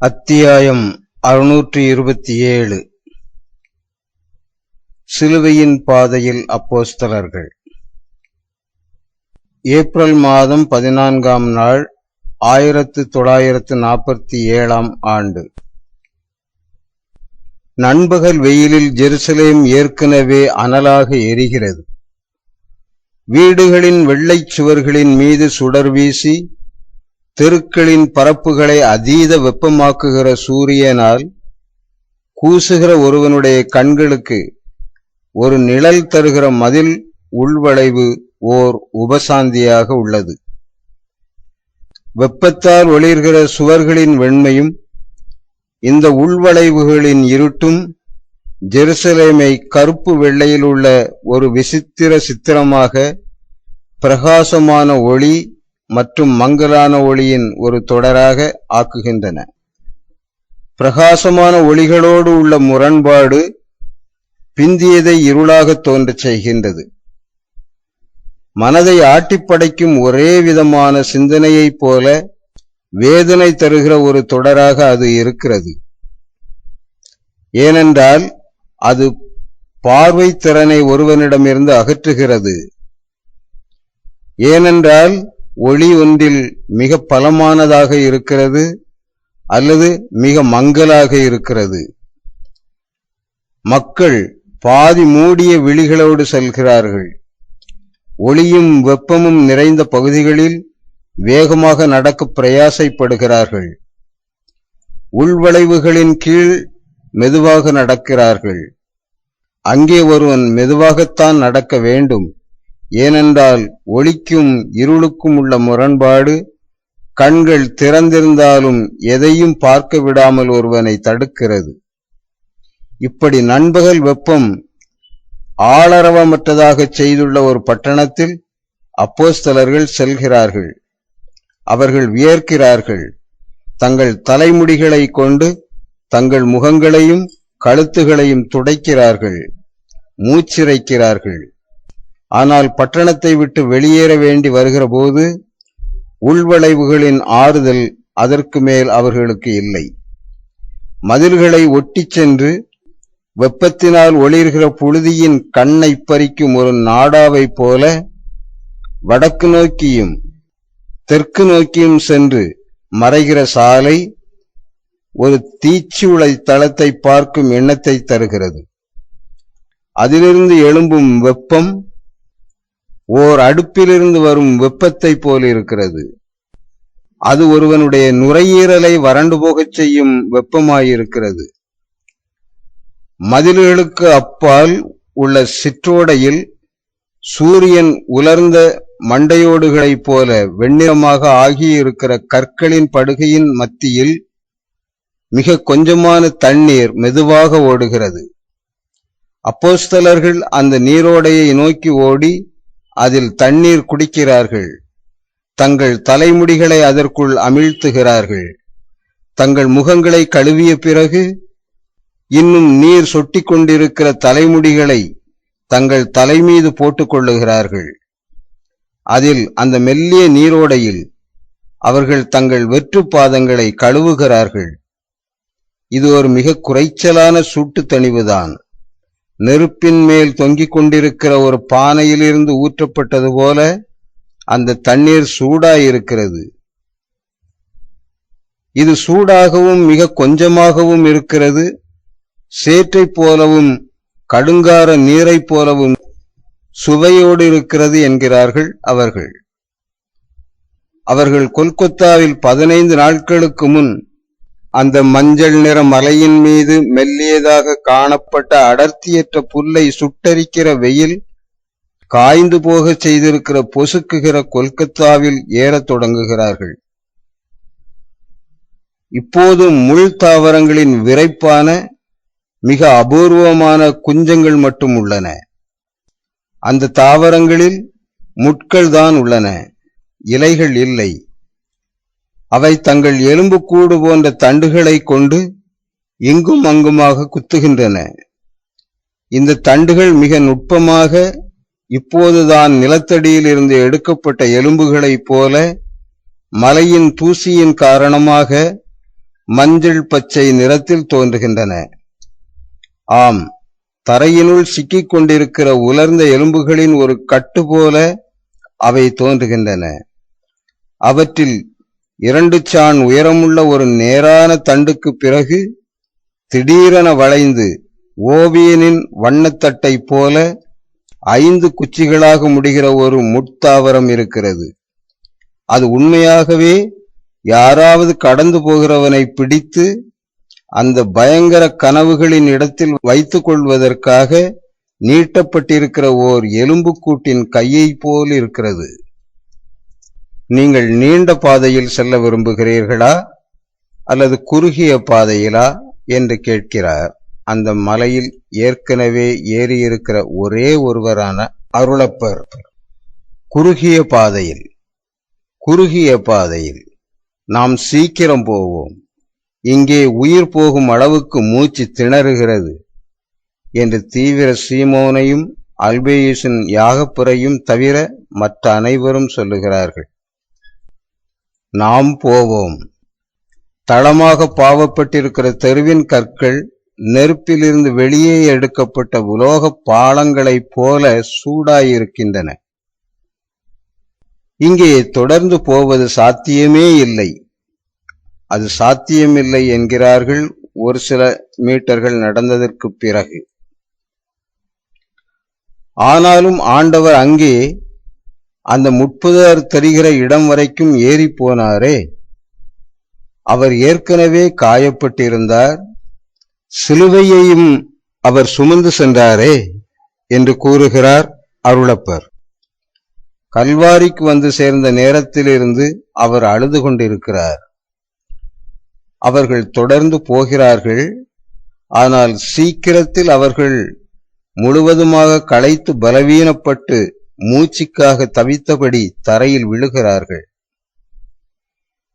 அத்தியாயம் 627. சிலுவையின் பாதையில் அப்போஸ்தலர்கள். ஏப்ரல் மாதம் 14ஆம் நாள் 1947ஆம் ஆண்டு. நண்பகல் வெயிலில் ஜெருசலேம் ஏற்கனவே அனலாக எரிகிறது. வீடுகளின் வெள்ளைச் சுவர்களின் மீது சுடர் வீசி தெருக்களின் பரப்புகளை அதீத வெப்பமாக்குகிற சூரியனால் கூசுகிற ஒருவனுடைய கண்களுக்கு ஒரு நிழல் தருகிற மதில் உள்வளைவு ஓர் உபசாந்தியாக உள்ளது. வெப்பத்தால் ஒளிர்கிற சுவர்களின் வெண்மையும் இந்த உள்வளைவுகளின் இருட்டும் ஜெருசலேமை கருப்பு வெள்ளையில் உள்ள ஒரு விசித்திர சித்திரமாக பிரகாசமான ஒளி மற்றும் மங்கலான ஒளியின் ஒரு தொடராக ஆக்குகின்றன. பிரகாசமான ஒளிகளோடு உள்ள முரண்பாடு பிந்தியதை இருளாக தோன்றச் செய்கின்றது. மனதை ஆட்டிப்படைக்கும் ஒரே விதமான சிந்தனையைப் போல வேதனை தருகிற ஒரு தொடராக அது இருக்கிறது. ஏனென்றால் அது பார்வை திறனை ஒருவனிடமிருந்து அகற்றுகிறது. ஏனென்றால் ஒளி ஒன்றில் மிக பலமானதாக இருக்கிறது அல்லது மிக மங்கலாக இருக்கிறது. மக்கள் பாதி மூடிய விழிகளோடு செல்கிறார்கள். ஒளியும் வெப்பமும் நிறைந்த பகுதிகளில் வேகமாக நடக்க பிரயாசைப்படுகிறார்கள். உள்வளைவுகளின் கீழ் மெதுவாக நடக்கிறார்கள். அங்கே ஒருவன் மெதுவாகத்தான் நடக்க வேண்டும். ஏனென்றால் ஒளிக்கும் இருளுக்கும் உள்ள முரண்பாடு கண்கள் திறந்திருந்தாலும் எதையும் பார்க்க விடாமல் ஒருவனை தடுக்கிறது. இப்படி நண்பகல் வெப்பம் ஆளரவமற்றதாக செய்துள்ள ஒரு பட்டணத்தில் அப்போஸ்தலர்கள் செல்கிறார்கள். அவர்கள் வியர்க்கிறார்கள். தங்கள் தலைமுடிகளை கொண்டு தங்கள் முகங்களையும் கழுத்துகளையும் துடைக்கிறார்கள், மூச்சிறைக்கிறார்கள். ஆனால் பட்டணத்தை விட்டு வெளியேற வேண்டி வருகிற போது உள்வளைவுகளின் ஆறுதல் அதற்கு மேல் அவர்களுக்கு இல்லை. மதில்களை ஒட்டிச் சென்று வெப்பத்தினால் ஒளிர்கிற புழுதியின் கண்ணை பறிக்கும் ஒரு நாடாவைப் போல வடக்கு நோக்கியும் தெற்கு நோக்கியும் சென்று மறைகிற சாலை ஒரு தீச்சுளை தளத்தை பார்க்கும் எண்ணத்தை தருகிறது. அதிலிருந்து எழும்பும் வெப்பம் ஓர் அடுப்பிலிருந்து வரும் வெப்பத்தை போல் இருக்கிறது. அது ஒருவனுடைய நுரையீரலை வறண்டு போகச் செய்யும் வெப்பமாயிருக்கிறது. மதில்களுக்கு அப்பால் உள்ள சிற்றோடையில் சூரியன் உலர்ந்த மண்டையோடுகளைப் போல வெண்ணிறமாக ஆகியிருக்கிற கற்களின் படுகையின் மத்தியில் மிக கொஞ்சமான தண்ணீர் மெதுவாக ஓடுகிறது. அப்போஸ்தலர்கள் அந்த நீரோடையை நோக்கி ஓடி அதில் தண்ணீர் குடிக்கிறார்கள். தங்கள் தலைமுடிகளை அதற்குள் அமிழ்த்துகிறார்கள். தங்கள் முகங்களை கழுவிய பிறகு இன்னும் நீர் சொட்டி கொண்டிருக்கிற தலைமுடிகளை தங்கள் தலைமீது போட்டுக் கொள்ளுகிறார்கள். அதில் அந்த மெல்லிய நீரோடையில் அவர்கள் தங்கள் வெற்று பாதங்களை கழுவுகிறார்கள். இது ஒரு மிக குறைச்சலான சூட்டு தணிவுதான். நெருப்பின் மேல் தொங்கிக் கொண்டிருக்கிற ஒரு பானையிலிருந்து ஊற்றப்பட்டது போல அந்த தண்ணீர் சூடாயிருக்கிறது. இது சூடாகவும் மிக கொஞ்சமாகவும் இருக்கிறது. சேற்றைப் போலவும் கடுங்கார நீரைப் போலவும் சுவையோடு இருக்கிறது என்கிறார்கள் அவர்கள். அவர்கள் கொல்கொத்தாவில் 15 நாட்களுக்கு முன் அந்த மஞ்சள் நிற மலையின் மீது மெல்லியதாக காணப்பட்ட அடர்த்தியற்ற புல்லை சுட்டரிக்கிற வெயில் காய்ந்து போக செய்திருக்கிற பொசுக்குகிற கொல்கத்தாவில் ஏறத் தொடங்குகிறார்கள். இப்போதும் முள் தாவரங்களின் விரைப்பான மிக அபூர்வமான குஞ்சங்கள் மட்டும் உள்ளன. அந்த தாவரங்களில் முட்கள் தான் உள்ளன, இலைகள் இல்லை. அவை தங்கள் எலும்புக்கூடு போன்ற தண்டுகளை கொண்டு இங்கும் அங்குமாக குத்துகின்றன. இந்த தண்டுகள் மிக நுட்பமாக இப்போதுதான் நிலத்தடியில் இருந்து எடுக்கப்பட்ட எலும்புகளைப் போல மலையின் தூசியின் காரணமாக மஞ்சள் பச்சை நிறத்தில் தோன்றுகின்றன. ஆம், தரையினுள் சிக்கிக் கொண்டிருக்கிற உலர்ந்த எலும்புகளின் ஒரு கட்டு போல அவை தோன்றுகின்றன. அவற்றில் 2 சாண் உயரமுள்ள ஒரு நேரான தண்டுக்கு பிறகு திடீரென வளைந்து ஓவியனின் வண்ணத்தட்டை போல 5 குச்சிகளாக முடிகிற ஒரு முட்தாவரம் இருக்கிறது. அது உண்மையாகவே யாராவது கடந்து போகிறவனை பிடித்து அந்த பயங்கர கனவுகளின் இடத்தில் வைத்துக் கொள்வதற்காக நீட்டப்பட்டிருக்கிற ஓர் எலும்புக்கூட்டின் கையை போல் இருக்கிறது. நீங்கள் நீண்ட பாதையில் செல்ல விரும்புகிறீர்களா அல்லது குறுகிய பாதையிலா என்று கேட்கிறார் அந்த மலையில் ஏற்கனவே ஏறியிருக்கிற ஒரே ஒருவரான அருளப்பர். குறுகிய பாதையில் நாம் சீக்கிரம் போவோம், இங்கே உயிர் போகும் அளவுக்கு மூச்சு திணறுகிறது என்று தீவிர சீமோனையும் அல்பேயுசின் யாகப்புறையும் தவிர மற்ற அனைவரும் சொல்லுகிறார்கள். நாம் போவோம். தளமாக பாவப்பட்டிருக்கிற தெருவின் கற்கள் நெருப்பிலிருந்து வெளியே எடுக்கப்பட்ட உலோக பாலங்களைப் போல சூடாயிருக்கின்றன. இங்கே தொடர்ந்து போவது சாத்தியமே இல்லை. அது சாத்தியமில்லை என்கிறார்கள் ஒரு சில மீட்டர்கள் நடந்ததற்கு பிறகு. ஆனாலும் ஆண்டவர் அங்கே அந்த முட்புதர் தெரிகிற இடம் வரைக்கும் ஏறி போனாரே. அவர் ஏற்கனவே காயப்பட்டிருந்தார், சிலுவையையும் அவர் சுமந்து சென்றாரே என்று கூறுகிறார் அருளப்பர். கல்வாரிக்கு வந்து சேர்ந்த நேரத்திலிருந்து அவர் அழுது கொண்டிருக்கிறார். அவர்கள் தொடர்ந்து போகிறார்கள். ஆனால் சீக்கிரத்தில் அவர்கள் முழுவதுமாக களைத்து பலவீனப்பட்டு மூச்சுக்காக தவித்தபடி தரையில் விழுகிறார்கள்.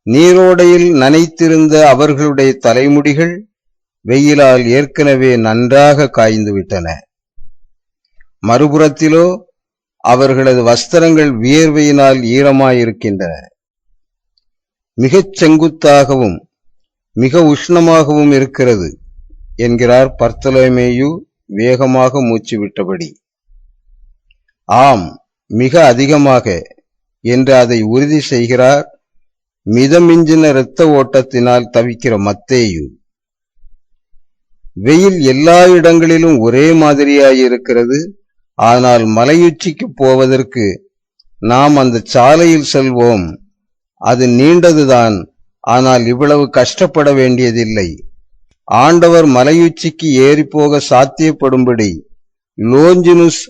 நீரோடையில் நனைத்திருந்த அவர்களுடைய தலைமுடிகள் வெயிலால் ஏற்கனவே நன்றாக காய்ந்துவிட்டன. மறுபுறத்திலோ அவர்களது வஸ்திரங்கள் வியர்வையினால் ஈரமாயிருக்கின்றன. மிகச் செங்குத்தாகவும் மிக உஷ்ணமாகவும் இருக்கிறது என்கிறார் பர்த்தலமேயு வேகமாக மூச்சு விட்டபடி. ஆம், மிக அதிகமாக என்று அதை உறுதி செய்கிறார் மிதமிஞ்சின இரத்த ஓட்டத்தினால் தவிக்கிற மத்தேயு. வெயில் எல்லா இடங்களிலும் ஒரே மாதிரியாயிருக்கிறது. ஆனால் மலையுச்சிக்கு போவதற்கு நாம் அந்த சாலையில் செல்வோம். அது நீண்டதுதான், ஆனால் இவ்வளவு கஷ்டப்பட வேண்டியதில்லை. ஆண்டவர் மலையுச்சிக்கு ஏறிப்போக சாத்தியப்படும்படி லோஞ்சினுஸ்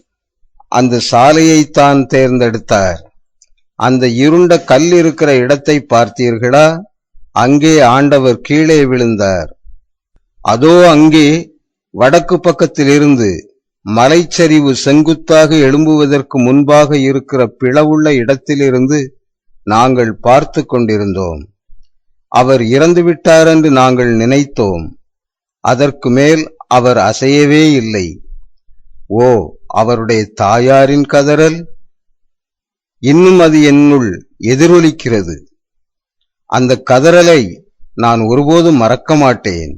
அந்த சாலையைத்தான் தேர்ந்தெடுத்தார். அந்த இருண்ட கல் இருக்கிற இடத்தை பார்த்தீர்களா? அங்கே ஆண்டவர் கீழே விழுந்தார். அதோ அங்கே வடக்கு பக்கத்திலிருந்து மலைச்சரிவு செங்குத்தாக எழும்புவதற்கு முன்பாக இருக்கிற பிளவுள்ள இடத்திலிருந்து நாங்கள் பார்த்து கொண்டிருந்தோம். அவர் இறந்துவிட்டார் என்று நாங்கள் நினைத்தோம். அதற்கு மேல் அவர் அசையவே இல்லை. ஓ, அவருடைய தாயாரின் கதறல் இன்னும் அது என்னுள் எதிரொலிக்கிறது. அந்த கதறலை நான் ஒருபோதும் மறக்க மாட்டேன்.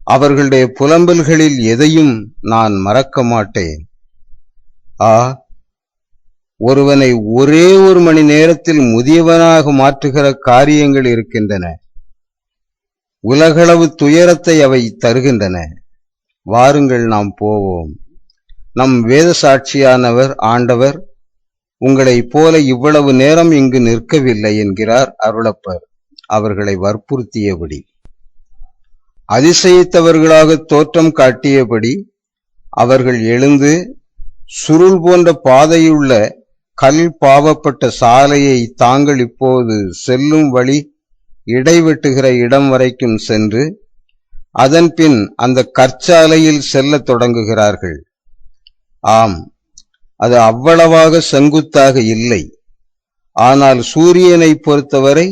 அவர்களுடைய புலம்பல்களில் எதையும் நான் மறக்க மாட்டேன். ஒருவனை ஒரே ஒரு மணி நேரத்தில் முதியவனாக மாற்றுகிற காரியங்கள் இருக்கின்றன. உலகளவு துயரத்தை அவை தருகின்றன. வாருங்கள், நாம் போவோம். நம் வேத சாட்சியானவர் ஆண்டவர் உங்களைப் போல இவ்வளவு நேரம் இங்கு நிற்கவில்லை என்கிறார் அருளப்பர் அவர்களை வற்புறுத்தியபடி. அதிசயித்தவர்களாக தோற்றம் காட்டியபடி அவர்கள் எழுந்து சுருள் போன்ற பாதையுள்ள கல் பாவப்பட்ட சாலையை தாங்கள் இப்போது செல்லும் வழி இடைவெட்டுகிற இடம் வரைக்கும் சென்று அதன்பின் அந்த கற்சாலையில் செல்லத் தொடங்குகிறார்கள். ஆம், அது அவ்வளவாக செங்குத்தாக இல்லை. ஆனால் சூரியனை பொறுத்தவரை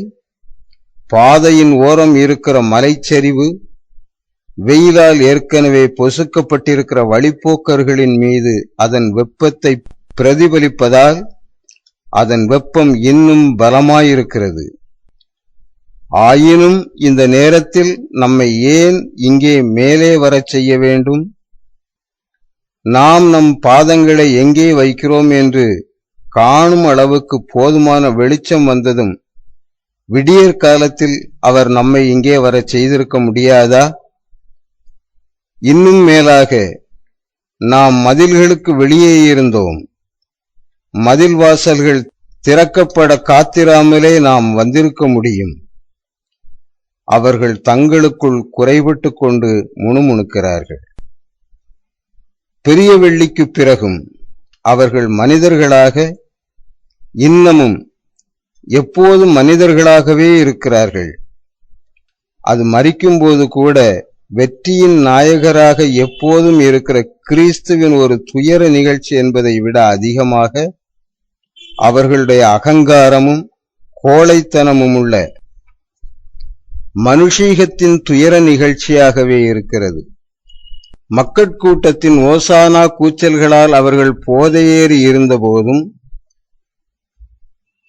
பாதையின் ஓரம் இருக்கிற மலைச்சரிவு வெயிலால் ஏற்கனவே பொசுக்கப்பட்டிருக்கிற வழிப்போக்கர்களின் மீது அதன் வெப்பத்தை பிரதிபலிப்பதால் அதன் வெப்பம் இன்னும் பலமாயிருக்கிறது. ஆயினும் இந்த நேரத்தில் நம்மை ஏன் இங்கே மேலே வரச் செய்ய வேண்டும்? நாம் நம் பாதங்களை எங்கே வைக்கிறோம் என்று காணும் அளவுக்கு போதுமான வெளிச்சம் வந்ததும் விடியற் காலத்தில் அவர் நம்மை இங்கே வரச் செய்திருக்க முடியாதா? இன்னும் மேலாக நாம் மதில்களுக்கு வெளியே இருந்தோம். மதில் வாசல்கள் திறக்கப்பட காத்திராமலே நாம் வந்திருக்க முடியும். அவர்கள் தங்களுக்குள் குறைபட்டு கொண்டு முணுமுணுக்கிறார்கள். பெரிய வெள்ளிக்கு பிறகும் அவர்கள் மனிதர்களாக இன்னமும் எப்போதும் மனிதர்களாகவே இருக்கிறார்கள். அது மரிக்கும்போது கூட வெற்றியின் நாயகராக எப்போதும் இருக்கிற கிறிஸ்துவின் ஒரு துயர நிகழ்ச்சி என்பதை விட அதிகமாக அவர்களுடைய அகங்காரமும் கோழைத்தனமும் உள்ள மனுஷீகத்தின் துயர நிகழ்ச்சியாகவே இருக்கிறது. மக்கட்கூட்டத்தின் ஓசானா கூச்சல்களால் அவர்கள் போதையேறி இருந்த போதும்,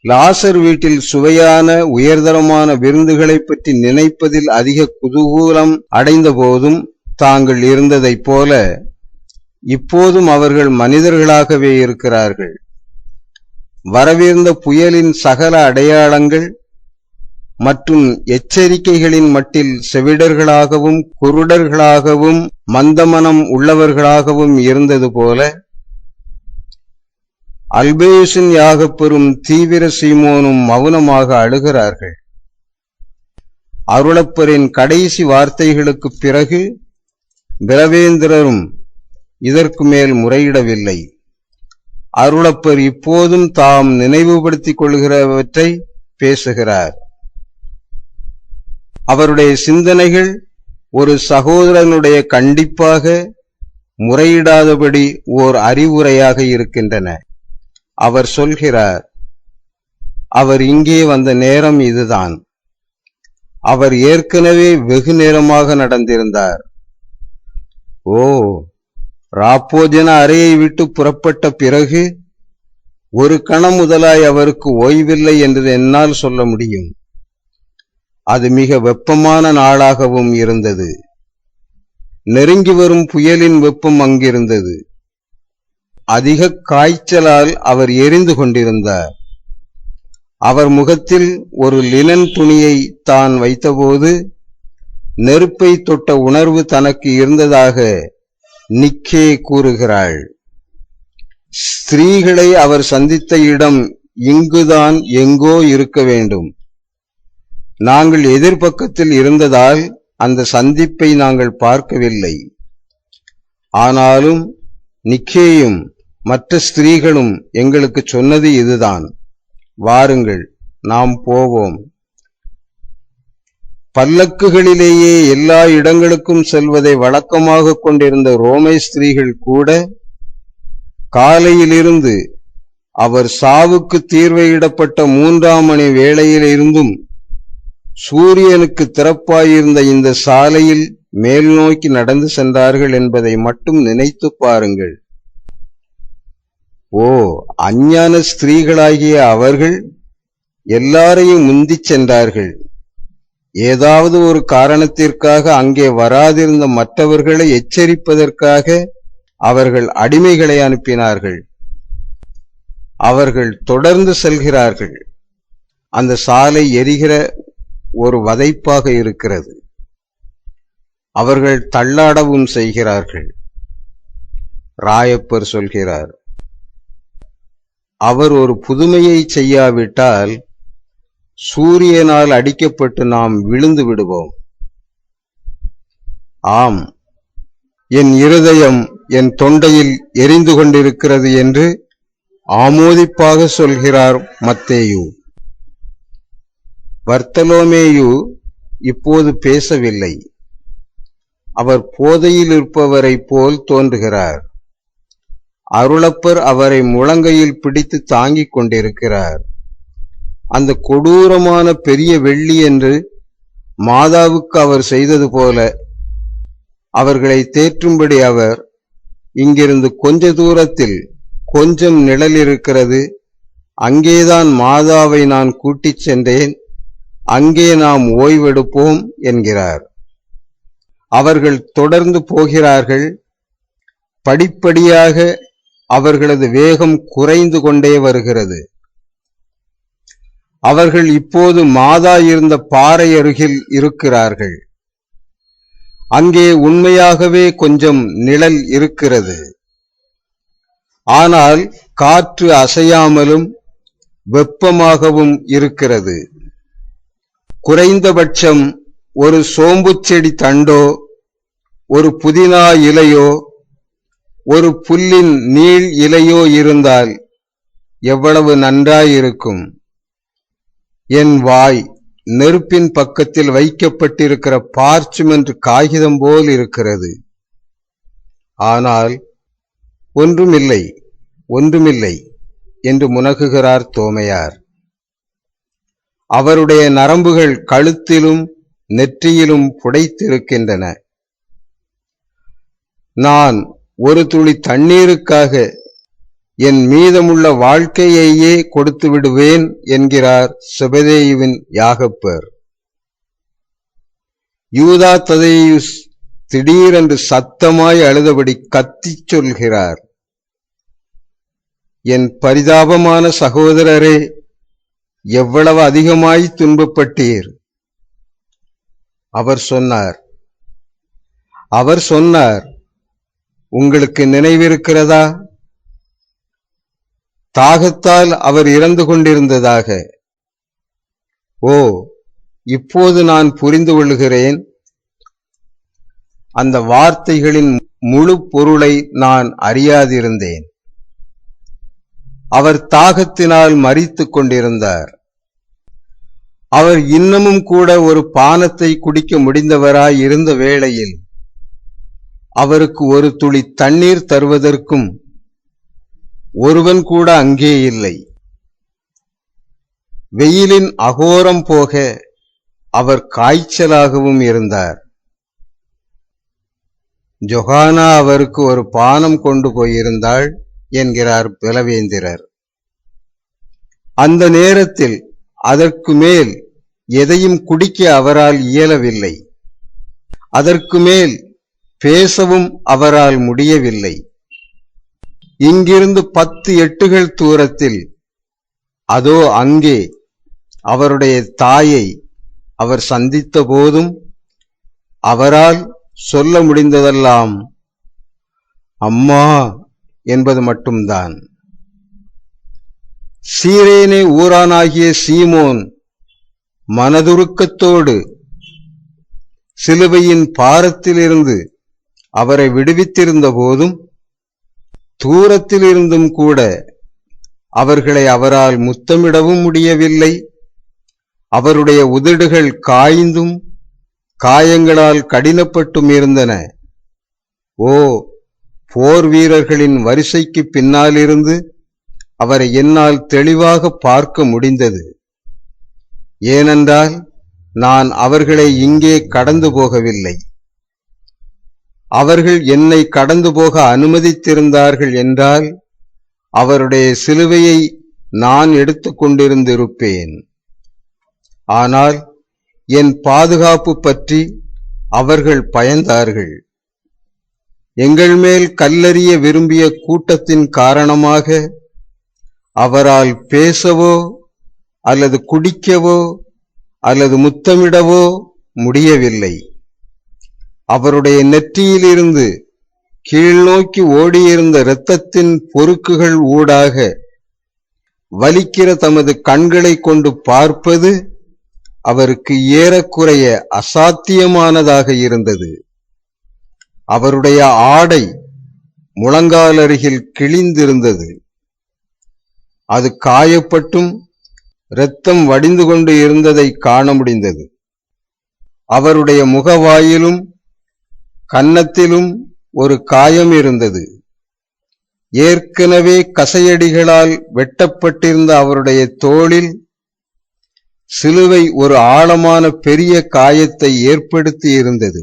லாசர் வீட்டில் சுவையான உயர்தரமான விருந்துகளை பற்றி நினைப்பதில் அதிக குதூகூலம் அடைந்த போதும் தாங்கள் இருந்ததைப் போல இப்போதும் அவர்கள் மனிதர்களாகவே இருக்கிறார்கள். வரவிருந்த புயலின் சகல அடையாளங்கள் மற்றும் எச்சரிக்கைகளின் மட்டில் செவிடர்களாகவும் குருடர்களாகவும் மந்தமனம் உள்ளவர்களாகவும் இருந்தது போல அல்பேயுசின் யாகப்பெறும் தீவிர சீமோனும் மௌனமாக அழுகிறார்கள். அருளப்பரின் கடைசி வார்த்தைகளுக்கு பிறகு பிரவேந்திரரும் இதற்கு மேல் முறையிடவில்லை. அருளப்பர் இப்போதும் தாம் நினைவுபடுத்திக் கொள்கிறவற்றை பேசுகிறார். அவருடைய சிந்தனைகள் ஒரு சகோதரனுடைய கண்டிப்பாக முறையிடாதபடி ஓர் அறிவுரையாக இருக்கின்றன. அவர் சொல்கிறார், அவர் இங்கே வந்த நேரம் இதுதான். அவர் ஏற்கனவே வெகு நேரமாக நடந்திருந்தார். ஓ, ராப்போஜன அறையை விட்டு புறப்பட்ட பிறகு ஒரு கணம் முதலாய் அவருக்கு ஓய்வில்லை என்று என்னால் சொல்ல முடியும். அது மிக வெப்பமான நாளாகவும் இருந்தது. நெருங்கி வரும் புயலின் வெப்பம் அங்கிருந்தது. அதிக காய்ச்சலால் அவர் எரிந்து கொண்டிருந்தார். அவர் முகத்தில் ஒரு லினன் துணியை தான் வைத்தபோது நெருப்பை தொட்ட உணர்வு தனக்கு இருந்ததாக நிக்கே கூறுகிறாள். ஸ்திரீகளை அவர் சந்தித்த இடம் இங்குதான் எங்கோ இருக்க வேண்டும். நாங்கள் எதிர்பக்கத்தில் இருந்ததால் அந்த சந்திப்பை நாங்கள் பார்க்கவில்லை. ஆனாலும் நிக்கேயும் மற்ற ஸ்திரீகளும் எங்களுக்கு சொன்னது இதுதான், வாருங்கள் நாம் போவோம். பல்லக்குகளிலேயே எல்லா இடங்களுக்கும் செல்வதை வழக்கமாக கொண்டிருந்த ரோமை ஸ்திரீகள் கூட காலையிலிருந்து அவர் சாவுக்கு தீர்வையிடப்பட்ட 3ஆம் மணி வேளையிலிருந்தும் சூரியனுக்கு திறப்பாயிருந்த இந்த சாலையில் மேல் நோக்கி நடந்து சென்றார்கள் என்பதை மட்டும் நினைத்து பாருங்கள். ஓ, அஞ்ஞான ஸ்திரீகளாகிய அவர்கள் எல்லாரையும் முந்திச் சென்றார்கள். ஏதாவது ஒரு காரணத்திற்காக அங்கே வராதிருந்த மற்றவர்களை எச்சரிப்பதற்காக அவர்கள் அடிமைகளை அனுப்பினார்கள். அவர்கள் தொடர்ந்து செல்கிறார்கள். அந்த சாலை எரிகிற ஒரு வதைப்பாக இருக்கிறது. அவர்கள் தள்ளாடவும் செய்கிறார்கள். ராயப்பர் சொல்கிறார், அவர் ஒரு புதுமையை செய்யாவிட்டால் சூரியனால் அடிக்கப்பட்டு நாம் விழுந்து விடுவோம். ஆம், என் இருதயம் என் தொண்டையில் எரிந்து கொண்டிருக்கிறது என்று ஆமோதிப்பாக சொல்கிறார் மத்தேயு. பர்த்தலோமேயு இப்போது பேசவில்லை. அவர் போதையில் இருப்பவரை போல் தோன்றுகிறார். அருளப்பர் அவரை முழங்கையில் பிடித்து தாங்கிக் கொண்டிருக்கிறார். அந்த கொடூரமான பெரிய வெள்ளி என்று மாதாவுக்கு அவர் செய்தது போல அவர்களை தேற்றும்படி அவர், இங்கிருந்து கொஞ்ச தூரத்தில் கொஞ்சம் நிழல் இருக்கிறது, அங்கேதான் மாதாவை நான் கூட்டிச் சென்றேன், அங்கே நாம் ஓய்வெடுப்போம் என்கிறார். அவர்கள் தொடர்ந்து போகிறார்கள். படிப்படியாக அவர்களது வேகம் குறைந்து கொண்டே வருகிறது. அவர்கள் இப்போது மாதா இருந்த பாறை அருகில் இருக்கிறார்கள். அங்கே உண்மையாகவே கொஞ்சம் நிழல் இருக்கிறது. ஆனால் காற்று அசையாமலும் வெப்பமாகவும் இருக்கிறது. குறைந்தபட்சம் ஒரு சோம்புச் செடி தண்டோ, ஒரு புதினா இலையோ, ஒரு புல்லின் நீள் இலையோ இருந்தால் எவ்வளவு நன்றாயிருக்கும். என் வாய் நெருப்பின் பக்கத்தில் வைக்கப்பட்டிருக்கிற பார்ச்மெண்ட் காகிதம் போல் இருக்கிறது. ஆனால் ஒன்றுமில்லை, ஒன்றுமில்லை என்று முனகுகிறார் தோமையார். அவருடைய நரம்புகள் கழுத்திலும் நெற்றியிலும் புடைத்திருக்கின்றன. நான் ஒரு துளி தண்ணீருக்காக என் மீதமுள்ள வாழ்க்கையையே கொடுத்து விடுவேன் என்கிறார் செபதேயுவின் யாகப்பர். யூதா ததேயுஸ் திடீரென்று சத்தமாய் அழுதபடி கத்திச் சொல்கிறார், என் பரிதாபமான சகோதரரே, எவ்வளவு அதிகமாய் துன்பப்பட்டீர். அவர் சொன்னார், உங்களுக்கு நினைவிருக்கிறதா? தாகத்தால் அவர் இறந்து கொண்டிருந்ததாக. ஓ, இப்போது நான் புரிந்து கொள்கிறேன். அந்த வார்த்தைகளின் முழு பொருளை நான் அறியாதிருந்தேன். அவர் தாகத்தினால் மரித்துக் கொண்டிருந்தார். அவர் இன்னமும் கூட ஒரு பானத்தை குடிக்க முடிந்தவராய் இருந்த வேளையில் அவருக்கு ஒரு துளி தண்ணீர் தருவதற்கும் ஒருவன் கூட அங்கே இல்லை. வெயிலின் அகோரம் போக அவர் காய்ச்சலாகவும் இருந்தார். ஜொஹானா அவருக்கு ஒரு பானம் கொண்டு போயிருந்தாள் என்கிறார் பலவேந்திரர். அந்த நேரத்தில் அதற்கு மேல் எதையும் குடிக்க அவரால் இயலவில்லை. அதற்கு மேல் பேசவும் அவரால் முடியவில்லை. இங்கிருந்து 10 எட்டுகள் தூரத்தில் அதோ அங்கே அவருடைய தாயை அவர் சந்தித்த போதும் அவரால் சொல்ல முடிந்ததெல்லாம் அம்மா என்பது மட்டும்தான். சீரேனே ஊரானாகிய சீமோன் மனதுருக்கத்தோடு சிலுவையின் பாரத்திலிருந்து அவரை விடுவித்திருந்த போதும் தூரத்திலிருந்தும் கூட அவர்களை அவரால் முத்தமிடவும் முடியவில்லை. அவருடைய உதடுகள் காய்ந்தும் காயங்களால் கடினப்பட்டும் இருந்தன. ஓ, போர் வீரர்களின் வரிசைக்கு பின்னாலிருந்து அவரை என்னால் தெளிவாக பார்க்க முடிந்தது. ஏனென்றால் நான் அவர்களை இங்கே கடந்து போகவில்லை. அவர்கள் என்னை கடந்து போக அனுமதித்திருந்தார்கள் என்றால் அவருடைய சிலுவையை நான் எடுத்துக் கொண்டிருந்திருப்பேன். ஆனால் என் பாதுகாப்பு பற்றி அவர்கள் பயந்தார்கள். எங்கள் மேல் கல்லெறிய விரும்பிய கூட்டத்தின் காரணமாக அவரால் பேசவோ அல்லது குடிக்கவோ அல்லது முத்தமிடவோ முடியவில்லை. அவருடைய நெற்றியிலிருந்து கீழ்நோக்கி ஓடியிருந்த இரத்தத்தின் பொறுக்குகள் ஊடாக வலிக்கிற தமது கண்களை கொண்டு பார்ப்பது அவருக்கு ஏறக்குறைய அசாத்தியமானதாக இருந்தது. அவருடைய ஆடை முழங்கால் அருகில் கிழிந்திருந்தது. அது காயப்பட்டும் இரத்தம் வடிந்து கொண்டு இருந்ததை காண முடிந்தது. அவருடைய முகவாயிலும் கன்னத்திலும் ஒரு காயம் இருந்தது. ஏற்கனவே கசையடிகளால் வெட்டப்பட்டிருந்த அவருடைய தோளில் சிலுவை ஒரு ஆழமான பெரிய காயத்தை ஏற்படுத்தி இருந்தது.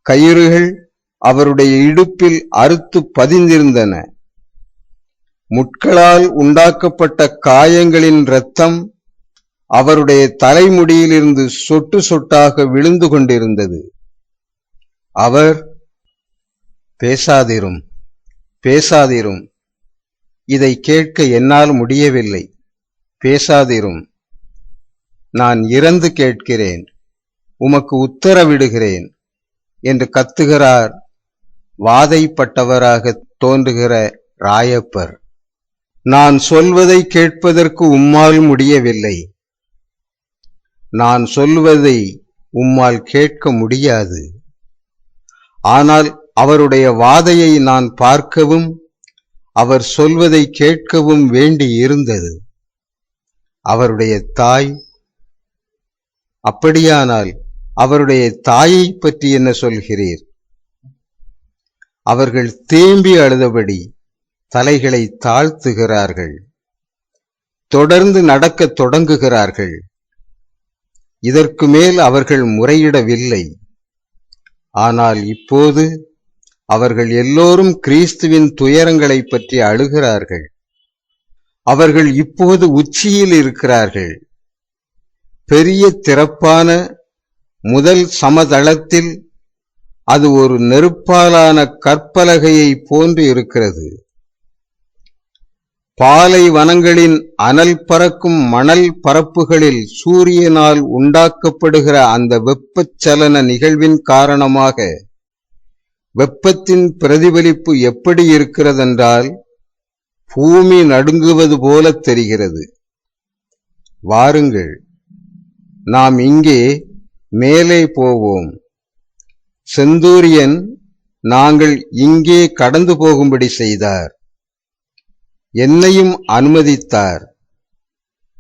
கயிறுகள் அவருடைய இடுப்பில் அறுத்து பதிந்திருந்தன. முட்களால் உண்டாக்கப்பட்ட காயங்களின் இரத்தம் அவருடைய தலைமுடியிலிருந்து சொட்டு சொட்டாக விழுந்து கொண்டிருந்தது. அவர், பேசாதிரும், பேசாதிரும், இதை கேட்க என்னால் முடியவில்லை, பேசாதிரும், நான் இறந்து கேட்கிறேன், உமக்கு உத்தரவிடுகிறேன் என்று கத்துகிறார் வாதைப்பட்டவராக தோன்றுகிற ராயப்பர். நான் சொல்வதை கேட்பதற்கு உம்மால் முடியவில்லை, நான் சொல்வதை உம்மால் கேட்க முடியாது. ஆனால் அவருடைய வாதையை நான் பார்க்கவும் அவர் சொல்வதை கேட்கவும் வேண்டி இருந்தது. அவருடைய தாய், அப்படியானால் அவருடைய தாயை பற்றி என்ன சொல்கிறீர்? அவர்கள் தேம்பி அழுதபடி தலைகளை தாழ்த்துகிறார்கள், தொடர்ந்து நடக்கத் தொடங்குகிறார்கள். இதற்கு மேல் அவர்கள் முறையிடவில்லை. ஆனால் இப்போது அவர்கள் எல்லோரும் கிறிஸ்துவின் துயரங்களை பற்றி அழுகிறார்கள். அவர்கள் இப்போது உச்சியில் இருக்கிறார்கள். பெரிய திறப்பான முதல் சமதளத்தில் அது ஒரு நெருப்பாலான கற்பலகையை போன்று இருக்கிறது. பாலைவனங்களின் அனல் பறக்கும் மணல் பரப்புகளில் சூரியனால் உண்டாக்கப்படுகிற அந்த வெப்பச்சலன நிகழ்வின் காரணமாக வெப்பத்தின் பிரதிபலிப்பு எப்படி இருக்கிறதென்றால் பூமி நடுங்குவது போல தெரிகிறது. வாருங்கள், நாம் இங்கே மேலே போவோம். செந்தூரியன் நாங்கள் இங்கே கடந்து போகும்படி செய்தார், என்னையும் அனுமதித்தார்.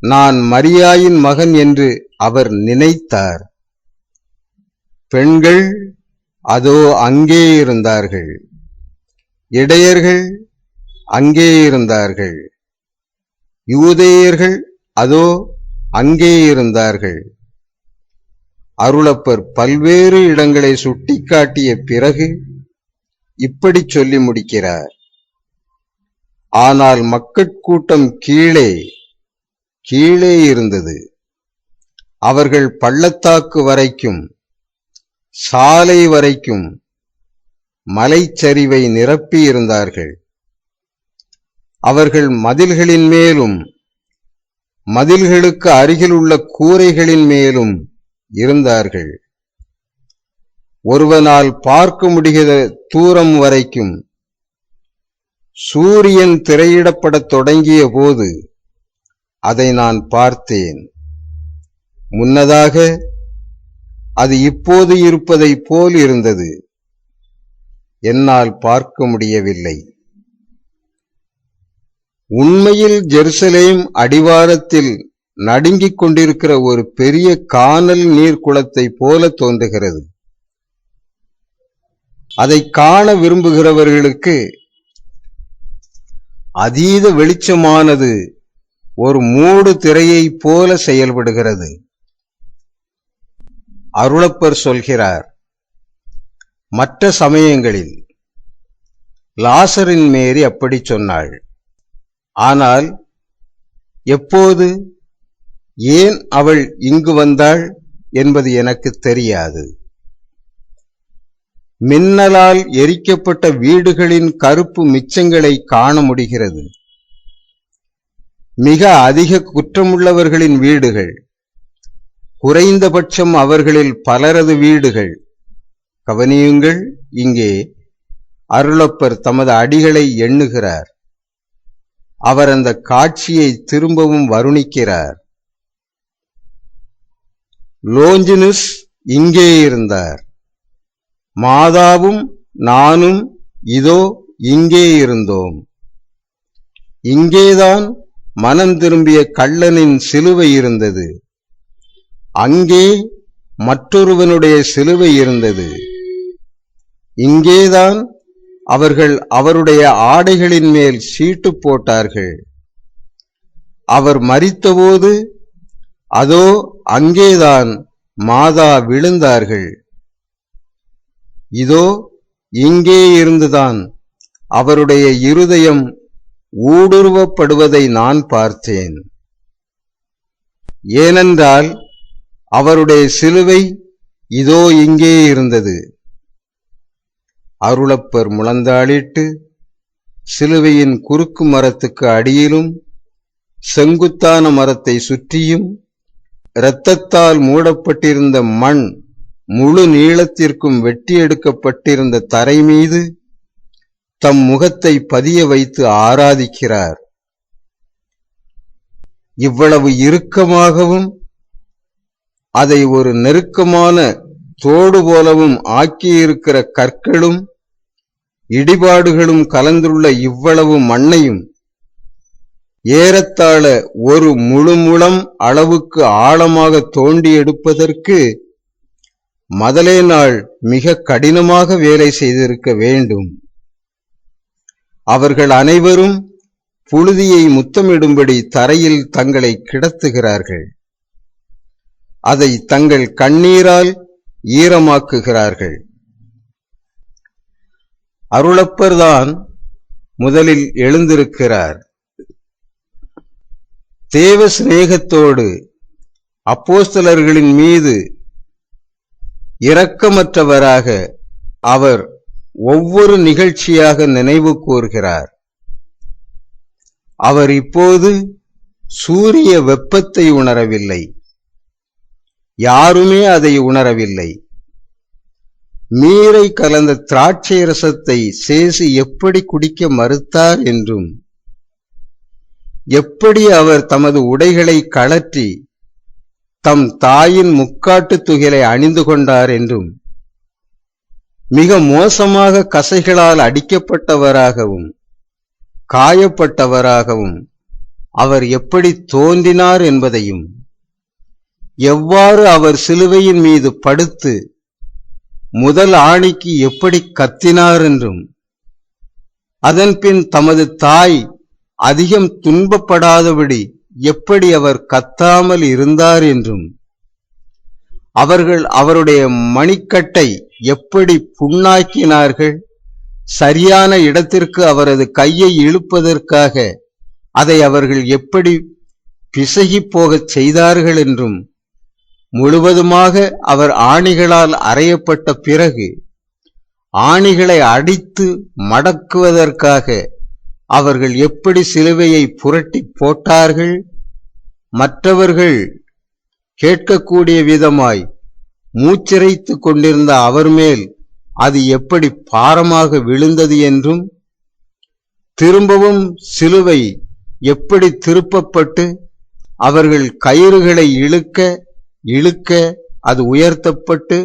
நான் மரியாயின் மகன் என்று அவர் நினைத்தார். பெண்கள் அதோ அங்கே இருந்தார்கள், இடையர்கள் அங்கே இருந்தார்கள், யூதேயர்கள் அதோ அங்கே இருந்தார்கள். அருளப்பர் பல்வேறு இடங்களை சுட்டிக்காட்டிய பிறகு இப்படி சொல்லி முடிக்கிறார். ஆனால் மக்கட்கூட்டம் கீழே கீழே இருந்தது. அவர்கள் பள்ளத்தாக்கு வரைக்கும் சாலை வரைக்கும் மலைச்சரிவை நிரப்பியிருந்தார்கள். அவர்கள் மதில்களின் மேலும் மதில்களுக்கு அருகில் உள்ள கூரைகளின் மேலும் இருந்தார்கள். ஒருவனால் பார்க்க முடிகிற தூரம் வரைக்கும். சூரியன் திரையிடப்படத் தொடங்கிய போது அதை நான் பார்த்தேன். முன்னதாக அது இப்போது இருப்பதைப் போல் இருந்தது. என்னால் பார்க்க முடியவில்லை. உண்மையில் ஜெருசலேம் அடிவாரத்தில் நடுங்கிக் கொண்டிருக்கிற ஒரு பெரிய கானல் நீர்க்குளத்தை போல தோன்றுகிறது. அதை காண விரும்புகிறவர்களுக்கு அதீத வெளிச்சமானது ஒரு மூடு திரையைப் போல செயல்படுகிறது. அருளப்பர் சொல்கிறார், மற்ற சமயங்களில் லாசரின் மேரி அப்படி சொன்னாள். ஆனால் எப்போது, ஏன் அவள் இங்கு வந்தாள் என்பது எனக்கு தெரியாது. மின்னலால் எரிக்கப்பட்ட வீடுகளின் கருப்பு மிச்சங்களை காண முடிகிறது. மிக அதிக குற்றமுள்ளவர்களின் வீடுகள், குறைந்தபட்சம் அவர்களில் பலரது வீடுகள். கவனியுங்கள், இங்கே அருளப்பர் தமது அடிகளை எண்ணுகிறார். அவர் அந்த காட்சியை திரும்பவும் வருணிக்கிறார். லோஞ்சினுஸ் இங்கே இருந்தார், மாதாவும் நானும் இதோ இங்கே இருந்தோம். இங்கேதான் மனம் திரும்பிய கள்ளனின் சிலுவை இருந்தது. அங்கே மற்றொருவனுடைய சிலுவை இருந்தது. இங்கேதான் அவர்கள் அவருடைய ஆடைகளின் மேல் சீட்டு போட்டார்கள். அவர் மரித்தபோது அதோ அங்கேதான் மாதா விழுந்தார்கள். இதோ இங்கே இருந்துதான் அவருடைய இருதயம் ஊடுருவப்படுவதை நான் பார்த்தேன். ஏனென்றால் அவருடைய சிலுவை இதோ இங்கே இருந்தது. அருளப்பர் முழந்தாளிட்டு சிலுவையின் குறுக்கு மரத்துக்கு அடியிலும் செங்குத்தான மரத்தை சுற்றியும் இரத்தத்தால் மூடப்பட்டிருந்த மண் முழு நீளத்திற்கும் வெட்டி எடுக்கப்பட்டிருந்த தரை மீது தம் முகத்தை பதிய வைத்து ஆராதிக்கிறார். இவ்வளவு இறுக்கமாகவும் அதை ஒரு நெருக்கமான தோடு போலவும் ஆக்கியிருக்கிற கற்களும் இடிபாடுகளும் கலந்துள்ள இவ்வளவு மண்ணையும் ஏறத்தாழ ஒரு முழம் அளவுக்கு ஆழமாக தோண்டி எடுப்பதற்கு முதலே நாள் மிக கடினமாக வேலை செய்திருக்க வேண்டும். அவர்கள் அனைவரும் புழுதியை முத்தமிடும்படி தரையில் தங்களை கிடத்துகிறார்கள். அதை தங்கள் கண்ணீரால் ஈரமாக்குகிறார்கள். அருளப்பர்தான் முதலில் எழுந்திருக்கிறார். தேவ சிநேகத்தோடு அப்போஸ்தலர்களின் மீது இரக்கமற்றவராக அவர் ஒவ்வொரு நிகழ்ச்சியாக நினைவு கூர்கிறார். அவர் இப்போது சூரிய வெப்பத்தை உணரவில்லை. யாருமே அதை உணரவில்லை. நீரை கலந்த திராட்சை ரசத்தை சேசு எப்படி குடிக்க மறுத்தார் என்றும், எப்படி அவர் தமது உடைகளை கழற்றி தம் தாயின் முக்காட்டு துகிலை அணிந்து கொண்டார் என்றும், மிக மோசமாக கசைகளால் அடிக்கப்பட்டவராகவும் காயப்பட்டவராகவும் அவர் எப்படி தோன்றினார் என்பதையும், எவ்வாறு அவர் சிலுவையின் மீது படுத்து முதல் ஆணிக்கு எப்படி கத்தினார் என்றும், அதன்பின் தமது தாய் அதிகம் துன்பப்படாதபடி எப்படி அவர் கத்தாமல் இருந்தார் என்றும், அவர்கள் அவருடைய மணிக்கட்டை எப்படி புண்ணாக்கினார்கள், சரியான இடத்திற்கு அவரது கையை இழுப்பதற்காக அதை அவர்கள் எப்படி பிசகி போகச் செய்தார்கள் என்றும், முழுவதுமாக அவர் ஆணிகளால் அறையப்பட்ட பிறகு ஆணிகளை அடித்து மடக்குவதற்காக அவர்கள் எப்படி சிலுவையை புரட்டி போட்டார்கள், மற்றவர்கள் கேட்கக்கூடிய விதமாய் மூச்சிறைத்து கொண்டிருந்த அவர் மேல் அது எப்படி பாரமாக விழுந்தது என்றும், திரும்பவும் சிலுவை எப்படி திருப்பப்பட்டு அவர்கள் கயிறுகளை இழுக்க அது உயர்த்தப்பட்டு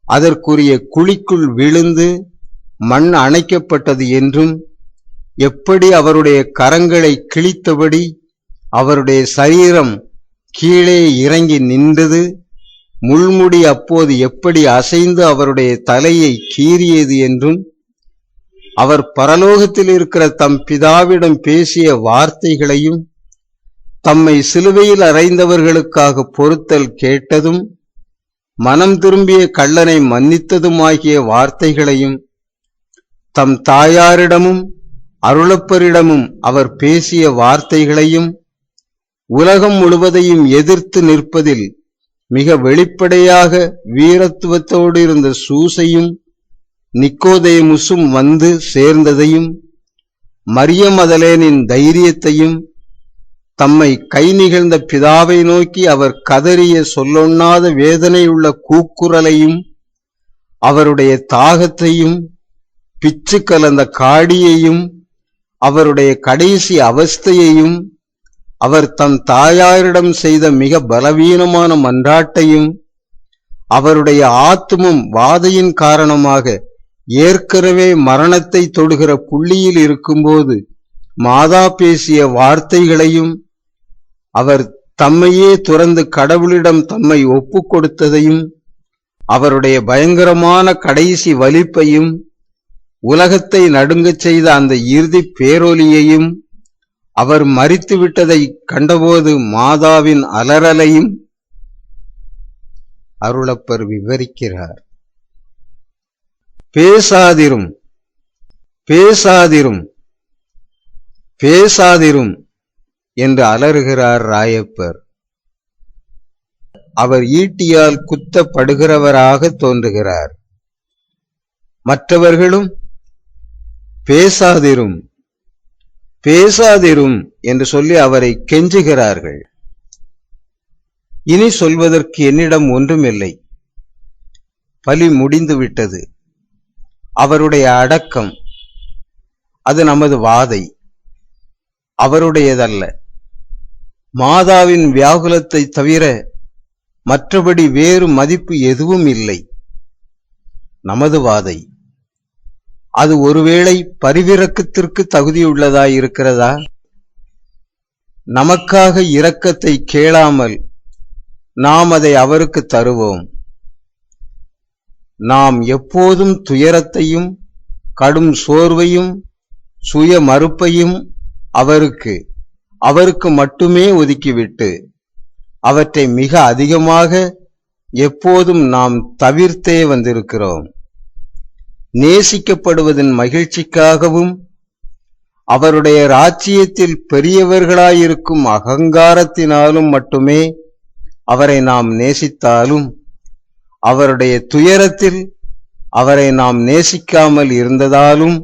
அதற்குரிய குழிக்குள் விழுந்து மண் அணைக்கப்பட்டது என்றும், எப்படி அவருடைய கரங்களை கிழித்தபடி அவருடைய சரீரம் கீழே இறங்கி நின்றது, முள்முடி அப்போது எப்படி அசைந்து அவருடைய தலையை கீறியது என்றும், அவர் பரலோகத்தில் இருக்கிற தம் பிதாவிடம் பேசிய வார்த்தைகளையும், தம்மை சிலுவையில் அறைந்தவர்களுக்காக பொறுத்தல் கேட்டதும் மனம் திரும்பிய கள்ளனை மன்னித்ததுமாகிய வார்த்தைகளையும், தம் தாயாரிடமும் அருளப்பரிடமும் அவர் பேசிய வார்த்தைகளையும், உலகம் முழுவதையும் எதிர்த்து நிற்பதில் மிக வெளிப்படையாக வீரத்துவத்தோடு இருந்த சூசையும் நிக்கோதேமுசும் வந்து சேர்ந்ததையும், மரியம் மதலேனின் தைரியத்தையும், தம்மை கை நிகழ்ந்த பிதாவை நோக்கி அவர் கதறிய சொல்லொண்ணாத வேதனையுள்ள கூக்குரலையும், அவருடைய தாகத்தையும், பிச்சு கலந்த காடியையும், அவருடைய கடைசி அவஸ்தையையும், அவர் தம் தாயாரிடம் செய்த மிக பலவீனமான மன்றாட்டையும், அவருடைய ஆத்துமம் வாதையின் காரணமாக ஏற்கனவே மரணத்தை தொடுகிற புள்ளியில் இருக்கும்போது மாதா பேசிய வார்த்தைகளையும், அவர் தம்மையே துறந்து கடவுளிடம் தம்மை ஒப்புக் கொடுத்ததையும், அவருடைய பயங்கரமான கடைசி வலிப்பையும், உலகத்தை நடுங்கச் செய்த அந்த இறுதி பேரொலியையும், அவர் மரித்துவிட்டதை கண்டபோது மாதாவின் அலறலையும் அருளப்பர் விவரிக்கிறார். பேசாதிரும், பேசாதிரும், பேசாதிரும் என்று அலறுகிறார் ராயப்பர். அவர் ஈட்டியால் குத்தப்படுகிறவராக தோன்றுகிறார். மற்றவர்களும் பேசாதிரும் பேசாதிரும் என்று சொல்லி அவரை கெஞ்சுகிறார்கள். இனி சொல்வதற்கு என்னிடம் ஒன்றுமில்லை, பலி முடிந்துவிட்டது. அவருடைய அடக்கம் அது நமது வாதை, அவருடையதல்ல. மாதாவின் வியாகுலத்தை தவிர மற்றபடி வேறு மதிப்பு எதுவும் இல்லை. நமது வாதை அது ஒருவேளை பரிவிரக்கத்திற்கு தகுதியுள்ளதாயிருக்கிறதா? நமக்காக இரக்கத்தை கேளாமல் நாம் அதை அவருக்கு தருவோம். நாம் எப்போதும் துயரத்தையும் கடும் சோர்வையும் சுய மறுப்பையும் அவருக்கு மட்டுமே ஒதுக்கிவிட்டு அவற்றை மிக அதிகமாக எப்போதும் நாம் தவிர்த்தே வந்திருக்கிறோம். நேசிக்கப்படுவதன் மகிழ்ச்சிக்காகவும் அவருடைய ராஜ்யத்தில் பெரியவர்களாயிருக்கும் அகங்காரத்தினாலும் மட்டுமே அவரை நாம் நேசித்தாலும், அவருடைய துயரத்தில் அவரை நாம் நேசிக்காமல் இருந்ததாலும்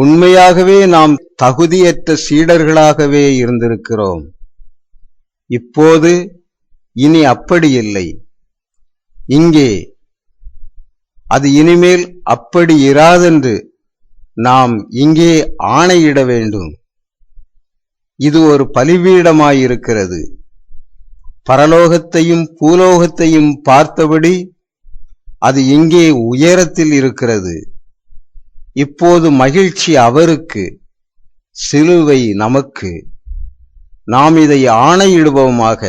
உண்மையாகவே நாம் தகுதியற்ற சீடர்களாகவே இருந்திருக்கிறோம். இப்போது இனி அப்படி இல்லை. இங்கே அது இனிமேல் அப்படி இராதென்று நாம் இங்கே ஆணையிட வேண்டும். இது ஒரு பலிபீடமாயிருக்கிறது. பரலோகத்தையும் பூலோகத்தையும் பார்த்தபடி அது இங்கே உயரத்தில் இருக்கிறது. இப்போது மகிழ்ச்சி அவருக்கு, சிலுவை நமக்கு. நாம் இதை ஆணையிடுவோமாக.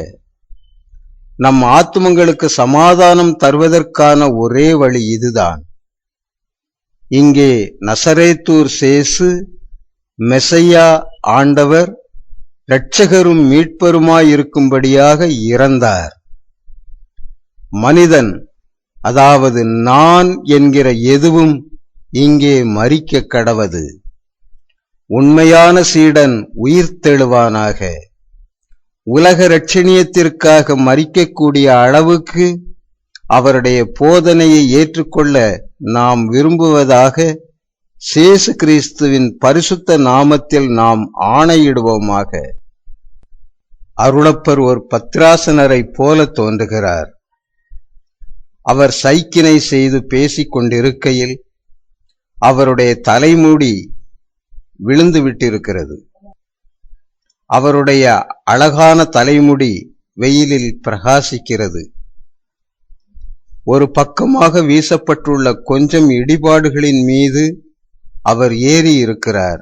நம் ஆத்துமங்களுக்கு சமாதானம் தருவதற்கான ஒரே வழி இதுதான். இங்கே நசரேத்தூர் சேசு மெசையா ஆண்டவர் இரட்சகரும் மீட்பருமாயிருக்கும்படியாக இறந்தார். மனிதன், அதாவது நான் என்கிற எதுவும் இங்கே மரிக்க கடவது. உண்மையான சீடன் உயிர்த்தெழுவானாக. உலக இரட்சணியத்திற்காக மரிக்கக்கூடிய அளவுக்கு அவருடைய போதனையை ஏற்றுக்கொள்ள நாம் விரும்புவதாக இயேசு கிறிஸ்துவின் பரிசுத்த நாமத்தில் நாம் ஆணையிடுவோமாக. அருளப்பர் ஒரு பத்ராசனரை போல தோன்றுகிறார். அவர் சைக்கினை செய்து பேசிக் கொண்டிருக்கையில் அவருடைய தலைமுடி விழுந்து விட்டிருக்கிறது. அவருடைய அழகான தலைமுடி வெயிலில் பிரகாசிக்கிறது. ஒரு பக்கமாக வீசப்பட்டுள்ள கொஞ்சம் இடிபாடுகளின் மீது அவர் ஏறி இருக்கிறார்.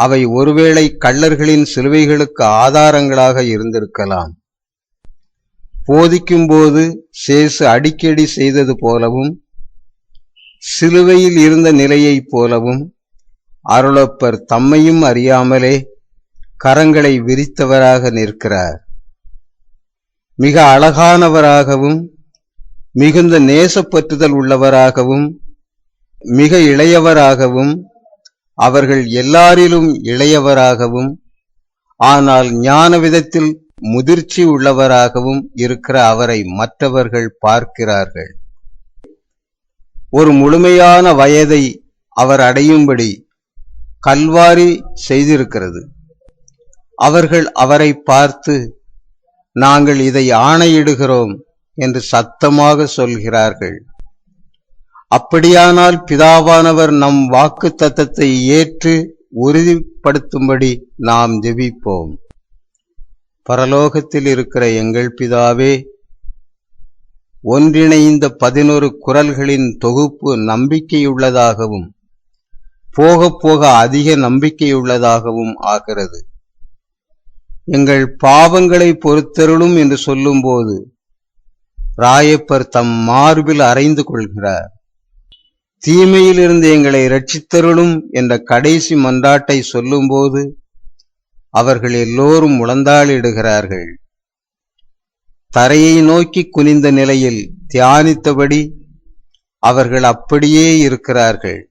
அவை ஒருவேளை கள்ளர்களின் சிலுவைகளுக்கு ஆதாரங்களாக இருந்திருக்கலாம். போதிக்கும்போது சேசு அடிக்கடி செய்தது போலவும் சிலுவையில் இருந்த நிலையைப் போலவும் அருளப்பர் தம்மையும் அறியாமலே கரங்களை விரித்தவராக நிற்கிறார். மிக அழகானவராகவும் மிகுந்த நேசப்பற்றுதல் உள்ளவராகவும் மிக இளையவராகவும், அவர்கள் எல்லாரிலும் இளையவராகவும், ஆனால் ஞான விதத்தில் முதிர்ச்சி உள்ளவராகவும் இருக்கிற அவரை மற்றவர்கள் பார்க்கிறார்கள். ஒரு முழுமையான வயதை அவர் அடையும்படி கல்வாரி செய்திருக்கிறது. அவர்கள் அவரை பார்த்து, நாங்கள் இதை ஆணையிடுகிறோம் என்று சத்தமாக சொல்கிறார்கள். அப்படியானால் பிதாவானவர் நம் வாக்கு தத்தத்தை ஏற்று உறுதிப்படுத்தும்படி நாம் ஜெபிப்போம். பரலோகத்தில் இருக்கிற எங்கள் பிதாவே, ஒன்றிணைந்த 11 குரல்களின் தொகுப்பு நம்பிக்கையுள்ளதாகவும் போக போக அதிக நம்பிக்கையுள்ளதாகவும் ஆகிறது. எங்கள் பாவங்களை பொறுத்தருளும் என்று சொல்லும்போது ராயப்பர் தம் மார்பில் அறைந்து கொள்கிறார். தீமையிலிருந்து எங்களை இரட்சித்தருளும் என்ற கடைசி மன்றாட்டை சொல்லும்போது அவர்கள் எல்லோரும் முழந்தாளிடுகிறார்கள். தரையை நோக்கி குனிந்த நிலையில் தியானித்தபடி அவர்கள் அப்படியே இருக்கிறார்கள்.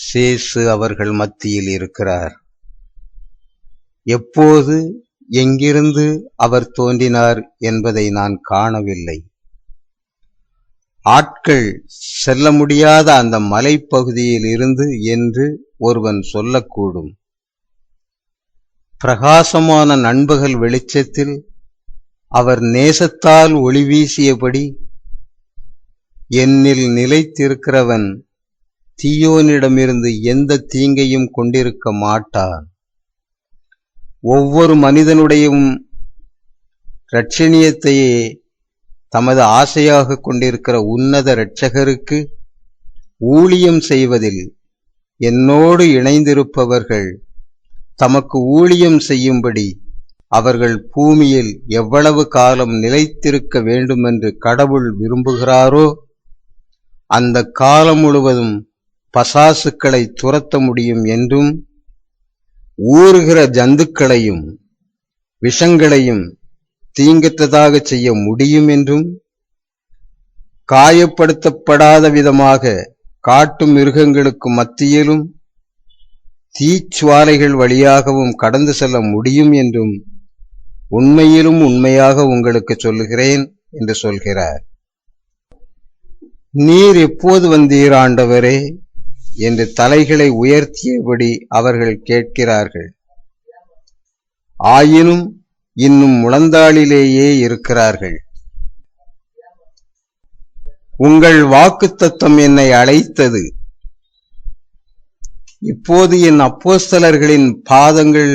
சேசு அவர்கள் மத்தியில் இருக்கிறார். எப்போது எங்கிருந்து அவர் தோன்றினார் என்பதை நான் காணவில்லை. ஆட்கள் செல்ல முடியாத அந்த மலைப்பகுதியில் இருந்து என்று ஒருவன் சொல்லக்கூடும். பிரகாசமான நண்பகல் வெளிச்சத்தில் அவர் நேசத்தால் ஒளி வீசியபடி, என்னில் நிலைத்திருக்கிறவன் தீயோனிடமிருந்து எந்த தீங்கையும் கொண்டிருக்க மாட்டான். ஒவ்வொரு மனிதனுடையும் இரட்சணியத்தையே தமது ஆசையாக கொண்டிருக்கிற உன்னத இரட்சகருக்கு ஊழியம் செய்வதில் என்னோடு இணைந்திருப்பவர்கள் தமக்கு ஊழியம் செய்யும்படி அவர்கள் பூமியில் எவ்வளவு காலம் நிலைத்திருக்க வேண்டுமென்று கடவுள் விரும்புகிறாரோ அந்த காலம் முழுவதும் பசாசுக்களை துரத்த முடியும் என்றும், ஊறுகிற ஜந்துக்களையும் விஷங்களையும் தீங்கற்றதாக செய்ய முடியும் என்றும், காயப்படுத்தப்படாத விதமாக காட்டு மிருகங்களுக்கு மத்தியிலும் தீச்சுவாலைகள் வழியாகவும் கடந்து செல்ல முடியும் என்றும் உண்மையிலும் உண்மையாக உங்களுக்கு சொல்லுகிறேன் என்று சொல்கிறார். நீர் எப்போது வந்தீர் ஆண்டவரே என்று தலைகளை உயர்த்தியபடி அவர்கள் கேட்கிறார்கள். ஆயினும் இன்னும் முழந்தாளிலேயே இருக்கிறார்கள். உங்கள் வாக்குத்தத்தம் என்னை அழைத்தது. இப்போது என் அப்போஸ்தலர்களின் பாதங்கள்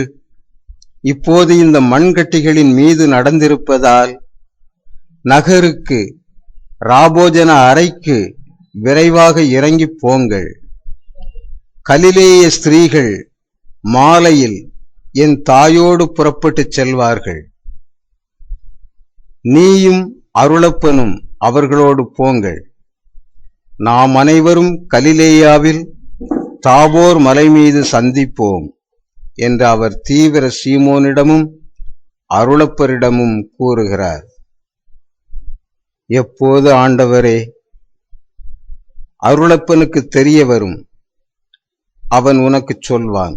இப்போது இந்த மண்கட்டிகளின் மீது நடந்திருப்பதால் நகருக்கு, ராபோஜன அறைக்கு விரைவாக இறங்கிப் போங்கள். கலிலேய ஸ்திரீகள் மாலையில் என் தாயோடு புறப்பட்டுச் செல்வார்கள். நீயும் அருளப்பனும் அவர்களோடு போங்கள். நாம் அனைவரும் கலிலேயாவில் தாபோர் மலை மீது சந்திப்போம் என்று அவர் தீவிர சீமோனிடமும் அருளப்பரிடமும் கூறுகிறார். எப்போது ஆண்டவரே? அருளப்பனுக்கு தெரிய வரும், அவன் உனக்குச் சொல்வான்.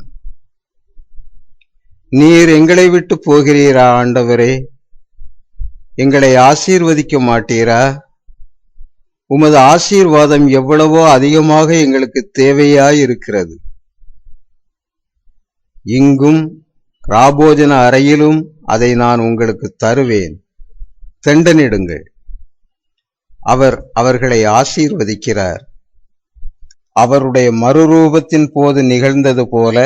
நீர் எங்களை விட்டு போகிறீரா ஆண்டவரே? எங்களை ஆசீர்வதிக்க மாட்டீரா? உமது ஆசீர்வாதம் எவ்வளவோ அதிகமாக எங்களுக்கு தேவையாயிருக்கிறது. இங்கும் ராபோஜன அறையிலும் அதை நான் உங்களுக்கு தருவேன். தெண்டனிடுங்கள். அவர் அவர்களை ஆசீர்வதிக்கிறார். அவருடைய மறுரூபத்தின் போது நிகழ்ந்தது போல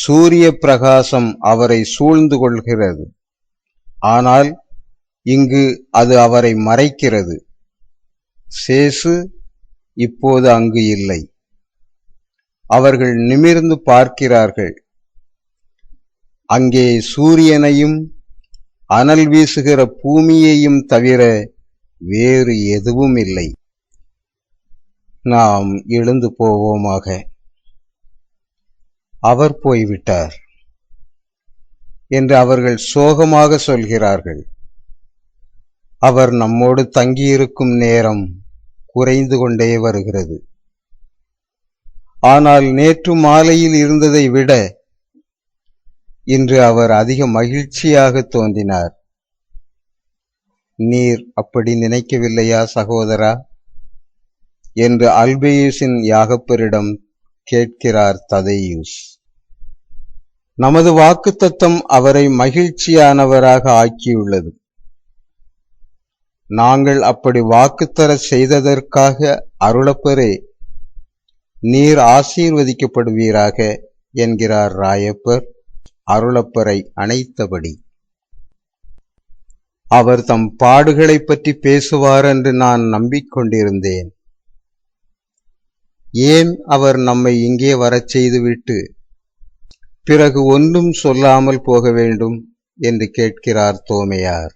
சூரிய பிரகாசம் அவரை சூழ்ந்து கொள்கிறது. ஆனால் இங்கு அது அவரை மறைக்கிறது. சேசு இப்போது அங்கு இல்லை. அவர்கள் நிமிர்ந்து பார்க்கிறார்கள். அங்கே சூரியனையும் அனல் வீசுகிற பூமியையும் தவிர வேறு எதுவும் இல்லை. நாம் எழுந்து போவோமாக. அவர் போய்விட்டார் என்று அவர்கள் சோகமாக சொல்கிறார்கள். அவர் நம்மோடு தங்கியிருக்கும் நேரம் குறைந்து கொண்டே வருகிறது. ஆனால் நேற்று மாலையில் இருந்ததை விட இன்று அவர் அதிக மகிழ்ச்சியாக தோன்றினார். நீர் அப்படி நினைக்கவில்லையா சகோதரா என்று அல்பேயுசின் யாகப்பரிடம் கேட்கிறார் ததேயுஸ். நமது வாக்குத்தத்தம் அவரை மகிழ்ச்சியானவராக ஆக்கியுள்ளது. நாங்கள் அப்படி வாக்குத்தர செய்ததற்காக அருளப்பரே நீர் ஆசீர்வதிக்கப்படுவீராக என்கிறார் ராயப்பர் அருளப்பரை அணைத்தபடி. அவர் தம் பாடுகளை பற்றி பேசுவார் என்று நான் நம்பிக்கொண்டிருந்தேன். ஏன் அவர் நம்மை இங்கே வரச் செய்துவிட்டு பிறகு ஒன்றும் சொல்லாமல் போக வேண்டும் என்று கேட்கிறார் தோமையார்.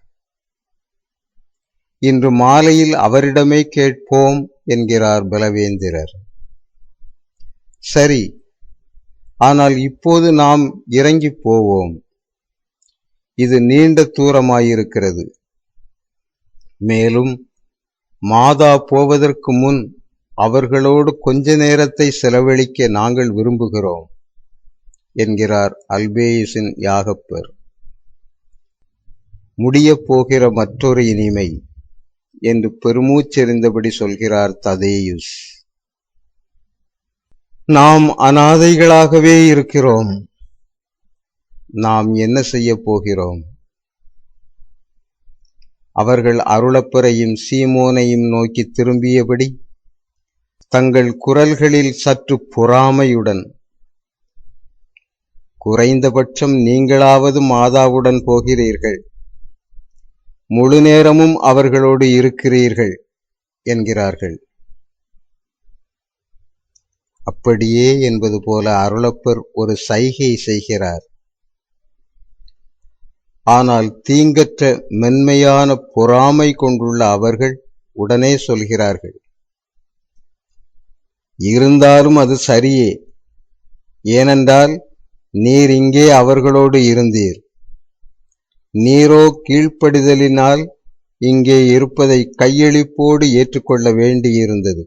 இன்று மாலையில் அவரிடமே கேட்போம் என்கிறார் பலவேந்திரர். சரி, ஆனால் இப்போது நாம் இறங்கி போவோம். இது நீண்ட தூரமாயிருக்கிறது. மேலும் மாதா போவதற்கு முன் அவர்களோடு கொஞ்ச நேரத்தை செலவழிக்க நாங்கள் விரும்புகிறோம் என்கிறார் அல்பேயுசின் யாகப்பர். முடியப் போகிற மற்றொரு இனிமை என்று பெருமூச்செறிந்தபடி சொல்கிறார் ததேயுஸ். நாம் அனாதைகளாகவே இருக்கிறோம். நாம் என்ன செய்ய போகிறோம்? அவர்கள் அருளப்பரையும் சீமோனையும் நோக்கி திரும்பியபடி தங்கள் குரல்களில் சற்று பொறாமையுடன், குறைந்தபட்சம் நீங்களாவது மாதாவுடன் போகிறீர்கள், முழு நேரமும் அவர்களோடு இருக்கிறீர்கள் என்கிறார்கள். அப்படியே என்பது போல அருளப்பர் ஒரு சைகை செய்கிறார். ஆனால் தீங்கற்ற மென்மையான பொறாமை கொண்டுள்ள அவர்கள் உடனே சொல்கிறார்கள், இருந்தாலும் அது சரியே, ஏனென்றால் நீர் இங்கே அவர்களோடு இருந்தீர். நீரோ கீழ்ப்படிதலினால் இங்கே இருப்பதை கையெழுப்போடு ஏற்றுக்கொள்ள வேண்டியிருந்தது.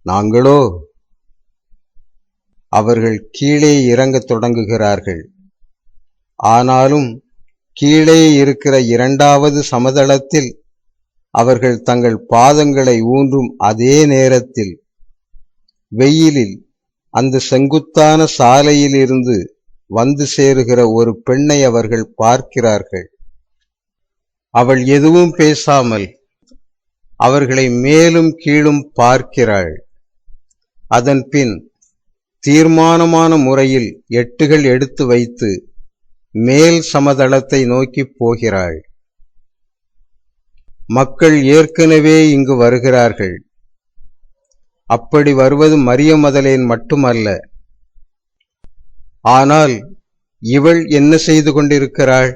நாங்களோ? அவர்கள் கீழே இறங்கத் தொடங்குகிறார்கள். ஆனாலும் கீழே இருக்கிற இரண்டாவது சமதளத்தில் அவர்கள் தங்கள் பாதங்களை ஊன்றும் அதே நேரத்தில் வெயிலில் அந்த செங்குத்தான சாலையில் இருந்து வந்து சேருகிற ஒரு பெண்ணை அவர்கள் பார்க்கிறார்கள். அவள் எதுவும் பேசாமல் அவர்களை மேலும் கீழும் பார்க்கிறாள். அதன் பின் தீர்மானமான முறையில் எட்டுகள் எடுத்து வைத்து மேல் சமதளத்தை நோக்கி போகிறாள். மக்கள் ஏற்கனவே இங்கு வருகிறார்கள். அப்படி வருவது மரிய மதலேன் மட்டுமல்ல. ஆனால் இவள் என்ன செய்து கொண்டிருக்கிறாள்?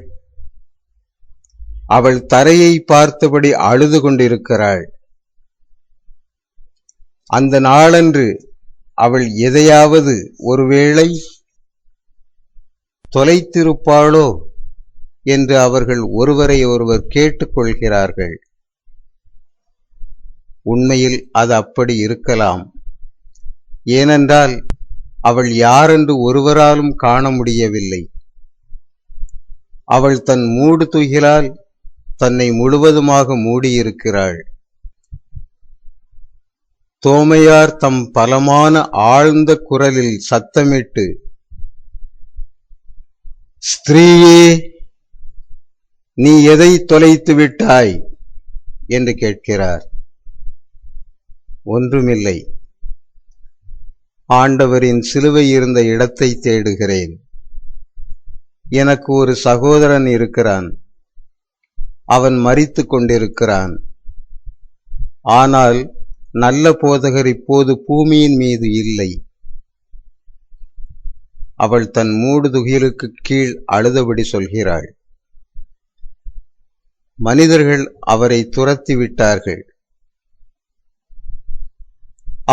அவள் தரையை பார்த்தபடி அழுது கொண்டிருக்கிறாள். அந்த நாளன்று அவள் எதையாவது ஒருவேளை தொலைத்திருப்பாளோ என்று அவர்கள் ஒருவரை ஒருவர் கேட்டுக்கொள்கிறார்கள். உண்மையில் அது அப்படி இருக்கலாம். ஏனென்றால் அவள் யாரென்று ஒருவராலும் காண முடியவில்லை. அவள் தன் மூடு துகிலால் தன்னை முழுவதுமாக மூடியிருக்கிறாள். தோமையார் தம் பலமான ஆழ்ந்த குரலில் சத்தமிட்டு, ஸ்திரீயே, நீ எதை தொலைத்து விட்டாய் என்று கேட்கிறார். ஒன்றுமில்லை, ஆண்டவரின் சிலுவை இருந்த இடத்தை தேடுகிறேன். எனக்கு ஒரு சகோதரன் இருக்கிறான். அவன் மரித்து கொண்டிருக்கிறான். ஆனால் நல்ல போதகர் இப்போது பூமியின் மீது இல்லை. அவள் தன் மூடுதுகிலுக்கு கீழ் அழுதபடி சொல்கிறாள். மனிதர்கள் அவரை துரத்தி விட்டார்கள்.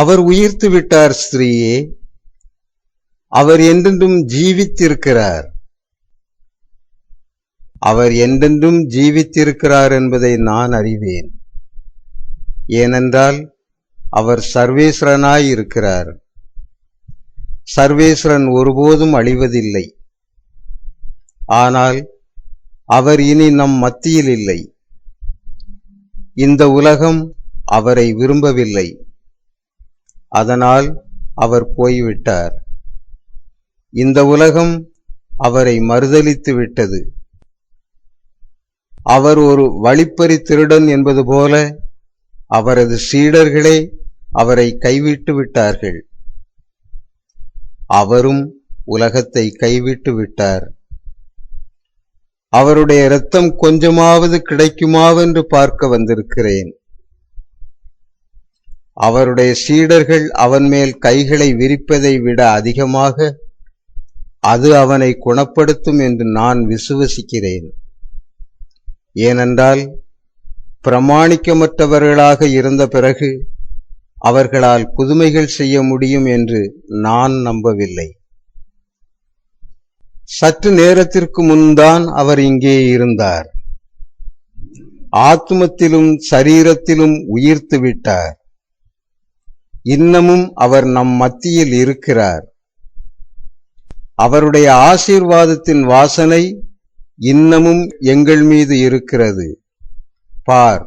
அவர் உயிர்த்து விட்டார் ஸ்திரீயே. அவர் என்றென்றும் ஜீவித்திருக்கிறார். அவர் என்றென்றும் ஜீவித்திருக்கிறார் என்பதை நான் அறிவேன். ஏனென்றால் அவர் சர்வேஸ்வரனாய் இருக்கிறார். சர்வேஸ்வரன் ஒருபோதும் அழிவதில்லை. ஆனால் அவர் இனி நம் மத்தியில் இல்லை. இந்த உலகம் அவரை விரும்பவில்லை. அதனால் அவர் போய்விட்டார். இந்த உலகம் அவரை மறுதலித்து விட்டது. அவர் ஒரு வழிப்பறி திருடன் என்பது போல அவரது சீடர்களே அவரை கைவிட்டு விட்டார்கள். அவரும் உலகத்தை கைவிட்டு விட்டார். அவருடைய இரத்தம் கொஞ்சமாவது கிடைக்குமாவென்று பார்க்க வந்திருக்கிறேன். அவருடைய சீடர்கள் அவன் மேல் கைகளை விரிப்பதை விட அதிகமாக அது அவனை குணப்படுத்தும் என்று நான் விசுவசிக்கிறேன். ஏனென்றால் பிரமாணிக்கமற்றவர்களாக இருந்த பிறகு அவர்களால் புதுமைகள் செய்ய முடியும் என்று நான் நம்பவில்லை. சற்று நேரத்திற்கு முன்தான் அவர் இங்கே இருந்தார். ஆத்துமத்திலும் சரீரத்திலும் உயிர்த்து விட்டார். இன்னமும் அவர் நம் மத்தியில் இருக்கிறார். அவருடைய ஆசீர்வாதத்தின் வாசனை இன்னமும் எங்கள் மீது இருக்கிறது. பார்,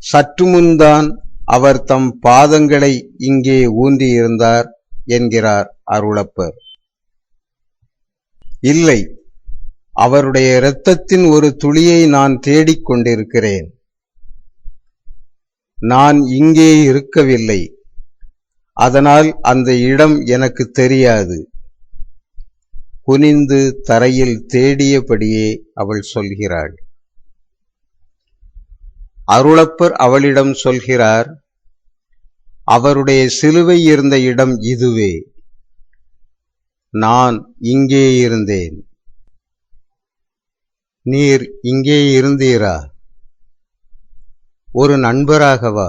சற்று முன்தான் அவர் தம் பாதங்களை இங்கே ஊன்றியிருந்தார் என்கிறார் அருளப்பர். இல்லை, அவருடைய இரத்தத்தின் ஒரு துளியை நான் தேடிக் கொண்டிருக்கிறேன். நான் இங்கே இருக்கவில்லை, அதனால் அந்த இடம் எனக்கு தெரியாது. குனிந்து தரையில் தேடியபடியே அவள் சொல்கிறாள். அருளப்பர் அவளிடம் சொல்கிறார், அவருடைய சிலுவை இருந்த இடம் இதுவே. நான் இங்கே இருந்தேன். நீர் இங்கே இருந்தீரா? ஒரு நண்பராகவா,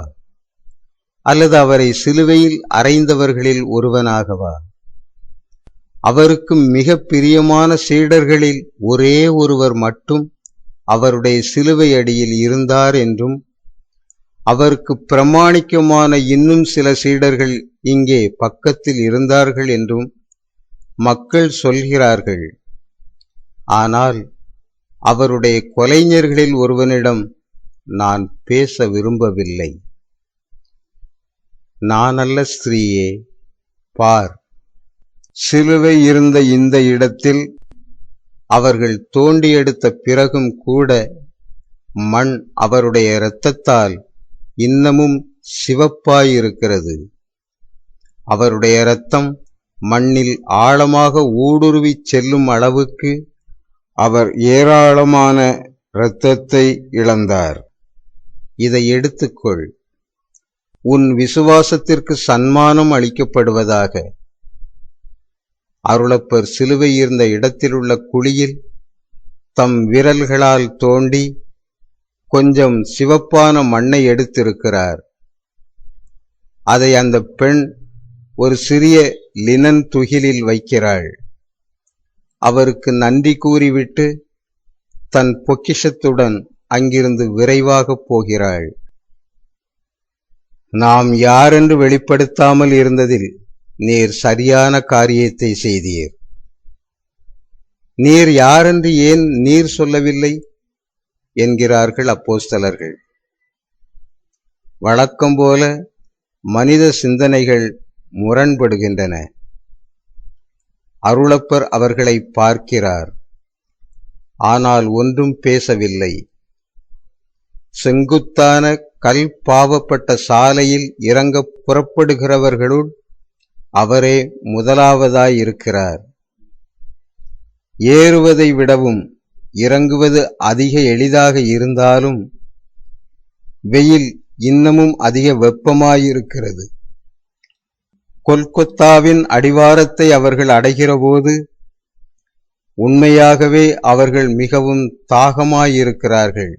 அல்லது அவரை சிலுவையில் அறைந்தவர்களில் ஒருவனாகவா? அவருக்கு மிக பிரியமான சீடர்களில் ஒரே ஒருவர் மட்டும் அவருடைய சிலுவை அடியில் இருந்தார் என்றும், அவருக்கு பிரமாணிக்கமான இன்னும் சில சீடர்கள் இங்கே பக்கத்தில் இருந்தார்கள் என்றும் மக்கள் சொல்கிறார்கள். ஆனால் அவருடைய கொலைஞர்களில் ஒருவனிடம் நான் பேச விரும்பவில்லை. நான் அல்ல ஸ்திரீயே, பார், சிலுவை இருந்த இந்த இடத்தில் அவர்கள் தோண்டி எடுத்த பிறகும் கூட மண் அவருடைய இரத்தத்தால் இன்னமும் சிவப்பாயிருக்கிறது. அவருடைய இரத்தம் மண்ணில் ஆழமாக ஊடுருவிச் செல்லும் அளவுக்கு அவர் ஏராளமான இரத்தத்தை இழந்தார். இதை எடுத்துக்கொள், உன் விசுவாசத்திற்கு சன்மானம் அளிக்கப்படுவதாக. அருளப்பர் சிலுவை இருந்த இடத்திலுள்ள குழியில் தம் விரல்களால் தோண்டி கொஞ்சம் சிவப்பான மண்ணை எடுத்திருக்கிறார். அதை அந்த பெண் ஒரு சிறிய லினன் துகிலில் வைக்கிறாள். அவருக்கு நன்றி கூறிவிட்டு தன் பொக்கிஷத்துடன் அங்கிருந்து விரைவாகப் போகிறாள். நாம் யாரென்று வெளிப்படுத்தாமல் இருந்ததில் நீர் சரியான காரியத்தை செய்தீர். நீர் யாரென்று ஏன் நீர் சொல்லவில்லை என்கிறார்கள் அப்போஸ்தலர்கள். வழக்கம்போல மனித சிந்தனைகள் முரண்படுகின்றன. அருளப்பர் அவர்களை பார்க்கிறார், ஆனால் ஒன்றும் பேசவில்லை. செங்குத்தான கல் பாவப்பட்ட சாலையில் இறங்க புறப்படுகிறவர்களுள் அவரே முதலாவதாயிருக்கிறார். ஏறுவதை விடவும் இறங்குவது அதிக எளிதாக இருந்தாலும் வெயில் இன்னமும் அதிக வெப்பமாயிருக்கிறது. கொல்கொத்தாவின் அடிவாரத்தை அவர்கள் அடைகிறபோது உண்மையாகவே அவர்கள் மிகவும் தாகமாயிருக்கிறார்கள்.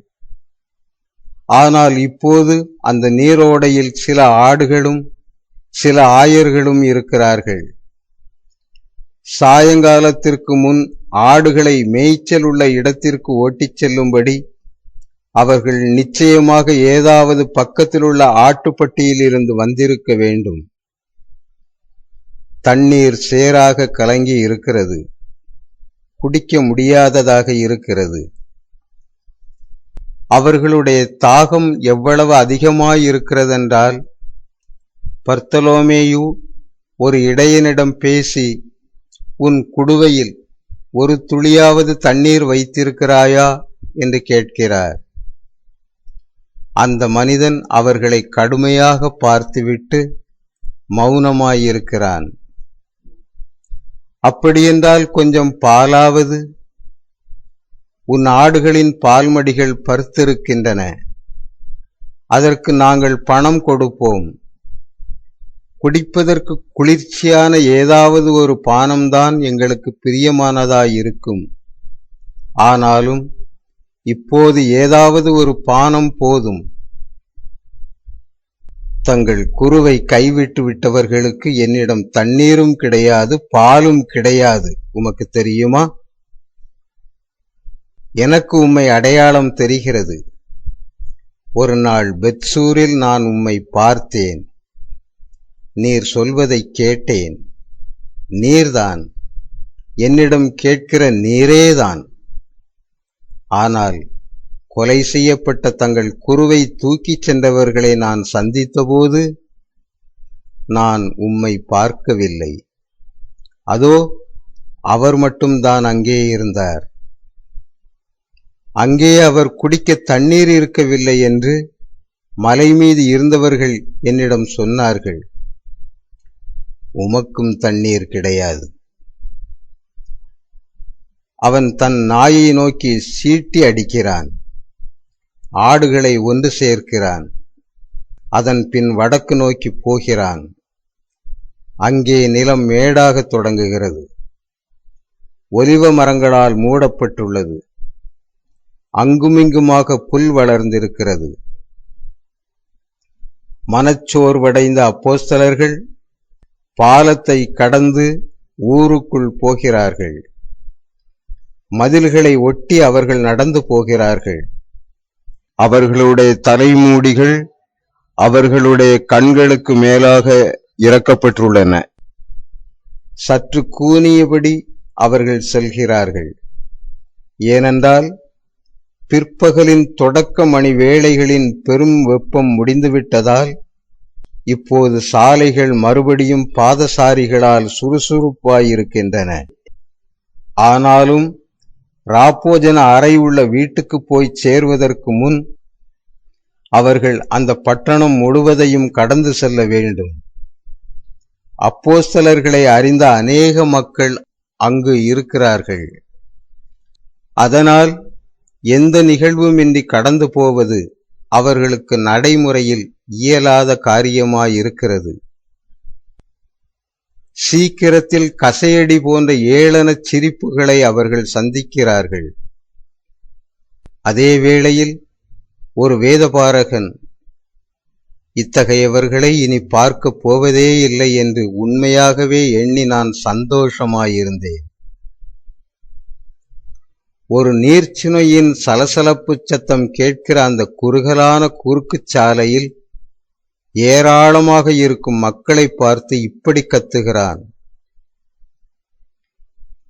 ஆனால் இப்போது அந்த நீரோடையில் சில ஆடுகளும் சில ஆயர்களும் இருக்கிறார்கள். சாயங்காலத்திற்கு முன் ஆடுகளை மேய்ச்சல் உள்ள இடத்திற்கு ஓட்டிச் செல்லும்படி அவர்கள் நிச்சயமாக ஏதாவது பக்கத்திலுள்ள ஆட்டுப்பட்டியில் இருந்து வந்திருக்க வேண்டும். தண்ணீர் சேராக கலங்கி இருக்கிறது, குடிக்க முடியாததாக இருக்கிறது. அவர்களுடைய தாகம் எவ்வளவு அதிகமாயிருக்கிறதென்றால், பர்த்தலோமேயு ஒரு இடையனிடம் பேசி, உன் குடுவையில் ஒரு துளியாவது தண்ணீர் வைத்திருக்கிறாயா என்று கேட்கிறார். அந்த மனிதன் அவர்களை கடுமையாக பார்த்துவிட்டு மௌனமாயிருக்கிறான். அப்படியென்றால் கொஞ்சம் பாலாவது? உன் ஆடுகளின் பால்மடிகள் பருத்திருக்கின்றன, அதற்கு நாங்கள் பணம் கொடுப்போம். குடிப்பதற்கு குளிர்ச்சியான ஏதாவது ஒரு பானம்தான் எங்களுக்கு பிரியமானதாயிருக்கும். ஆனாலும் இப்போது ஏதாவது ஒரு பானம் போதும். தங்கள் குருவை கைவிட்டு விட்டவர்களுக்கு என்னிடம் தண்ணீரும் கிடையாது, பாலும் கிடையாது, உமக்கு தெரியுமா? எனக்கு உம்மை அடையாளம் தெரிகிறது. ஒரு நாள் பெத்சூரில் நான் உம்மை பார்த்தேன். நீர் சொல்வதை கேட்டேன். நீர்தான், என்னிடம் கேட்கிற நீரேதான். ஆனால் கொலை செய்யப்பட்ட தங்கள் குருவை தூக்கிச் சென்றவர்களை நான் சந்தித்தபோது நான் உம்மை பார்க்கவில்லை. அதோ அவர் மட்டும்தான் அங்கே இருந்தார். அங்கே அவர் குடிக்க தண்ணீர் இருக்கவில்லை என்று மலை மீது இருந்தவர்கள் என்னிடம் சொன்னார்கள். உமக்கும் தண்ணீர் கிடையாது. அவன் தன் நாயை நோக்கி சீட்டி அடிக்கிறான். ஆடுகளை ஒன்று சேர்க்கிறான். அதன் பின் வடக்கு நோக்கி போகிறான். அங்கே நிலம் மேடாகத் தொடங்குகிறது. ஒலிவ மரங்களால் மூடப்பட்டுள்ளது. அங்குமிங்குமாக புல் வளர்ந்திருக்கிறது. மனச்சோர்வடைந்த அப்போஸ்தலர்கள் பாலத்தை கடந்து ஊருக்குள் போகிறார்கள். மதில்களை ஒட்டி அவர்கள் நடந்து போகிறார்கள். அவர்களுடைய தலைமூடிகள் அவர்களுடைய கண்களுக்கு மேலாக இறக்கப்பட்டுள்ளன. சற்று கூனியபடி அவர்கள் செல்கிறார்கள். ஏனென்றால் பிற்பகலின் தொடக்க மணி வேளைகளின் பெரும் வெப்பம் முடிந்துவிட்டதால் இப்போது சாலைகள் மறுபடியும் பாதசாரிகளால் சுறுசுறுப்பாயிருக்கின்றன. ஆனாலும் ராப்போஜன அறை உள்ள வீட்டுக்கு போய் சேர்வதற்கு முன் அவர்கள் அந்த பட்டணம் முழுவதையும் கடந்து செல்ல வேண்டும். அப்போஸ்தலர்களை அறிந்த அநேக மக்கள் அங்கு இருக்கிறார்கள். அதனால் எந்த நிகழ்வுமின்றி கடந்து போவது அவர்களுக்கு நடைமுறையில் இயலாத காரியமாயிருக்கிறது. சீக்கிரத்தில் கசையடி போன்ற ஏளனச் சிரிப்புகளை அவர்கள் சந்திக்கிறார்கள். அதே வேளையில் ஒரு வேதபாரகன் இத்தகையவர்களை இனி பார்க்கப் போவதே இல்லை என்று உண்மையாகவே எண்ணி நான் சந்தோஷமாயிருந்தேன். ஒரு நீர்ச்சுனையின் சலசலப்பு சத்தம் கேட்கிற அந்த குறுகலான குறுக்குச் சாலையில் ஏராளமாக இருக்கும் மக்களை பார்த்து இப்படி கத்துகிறான்.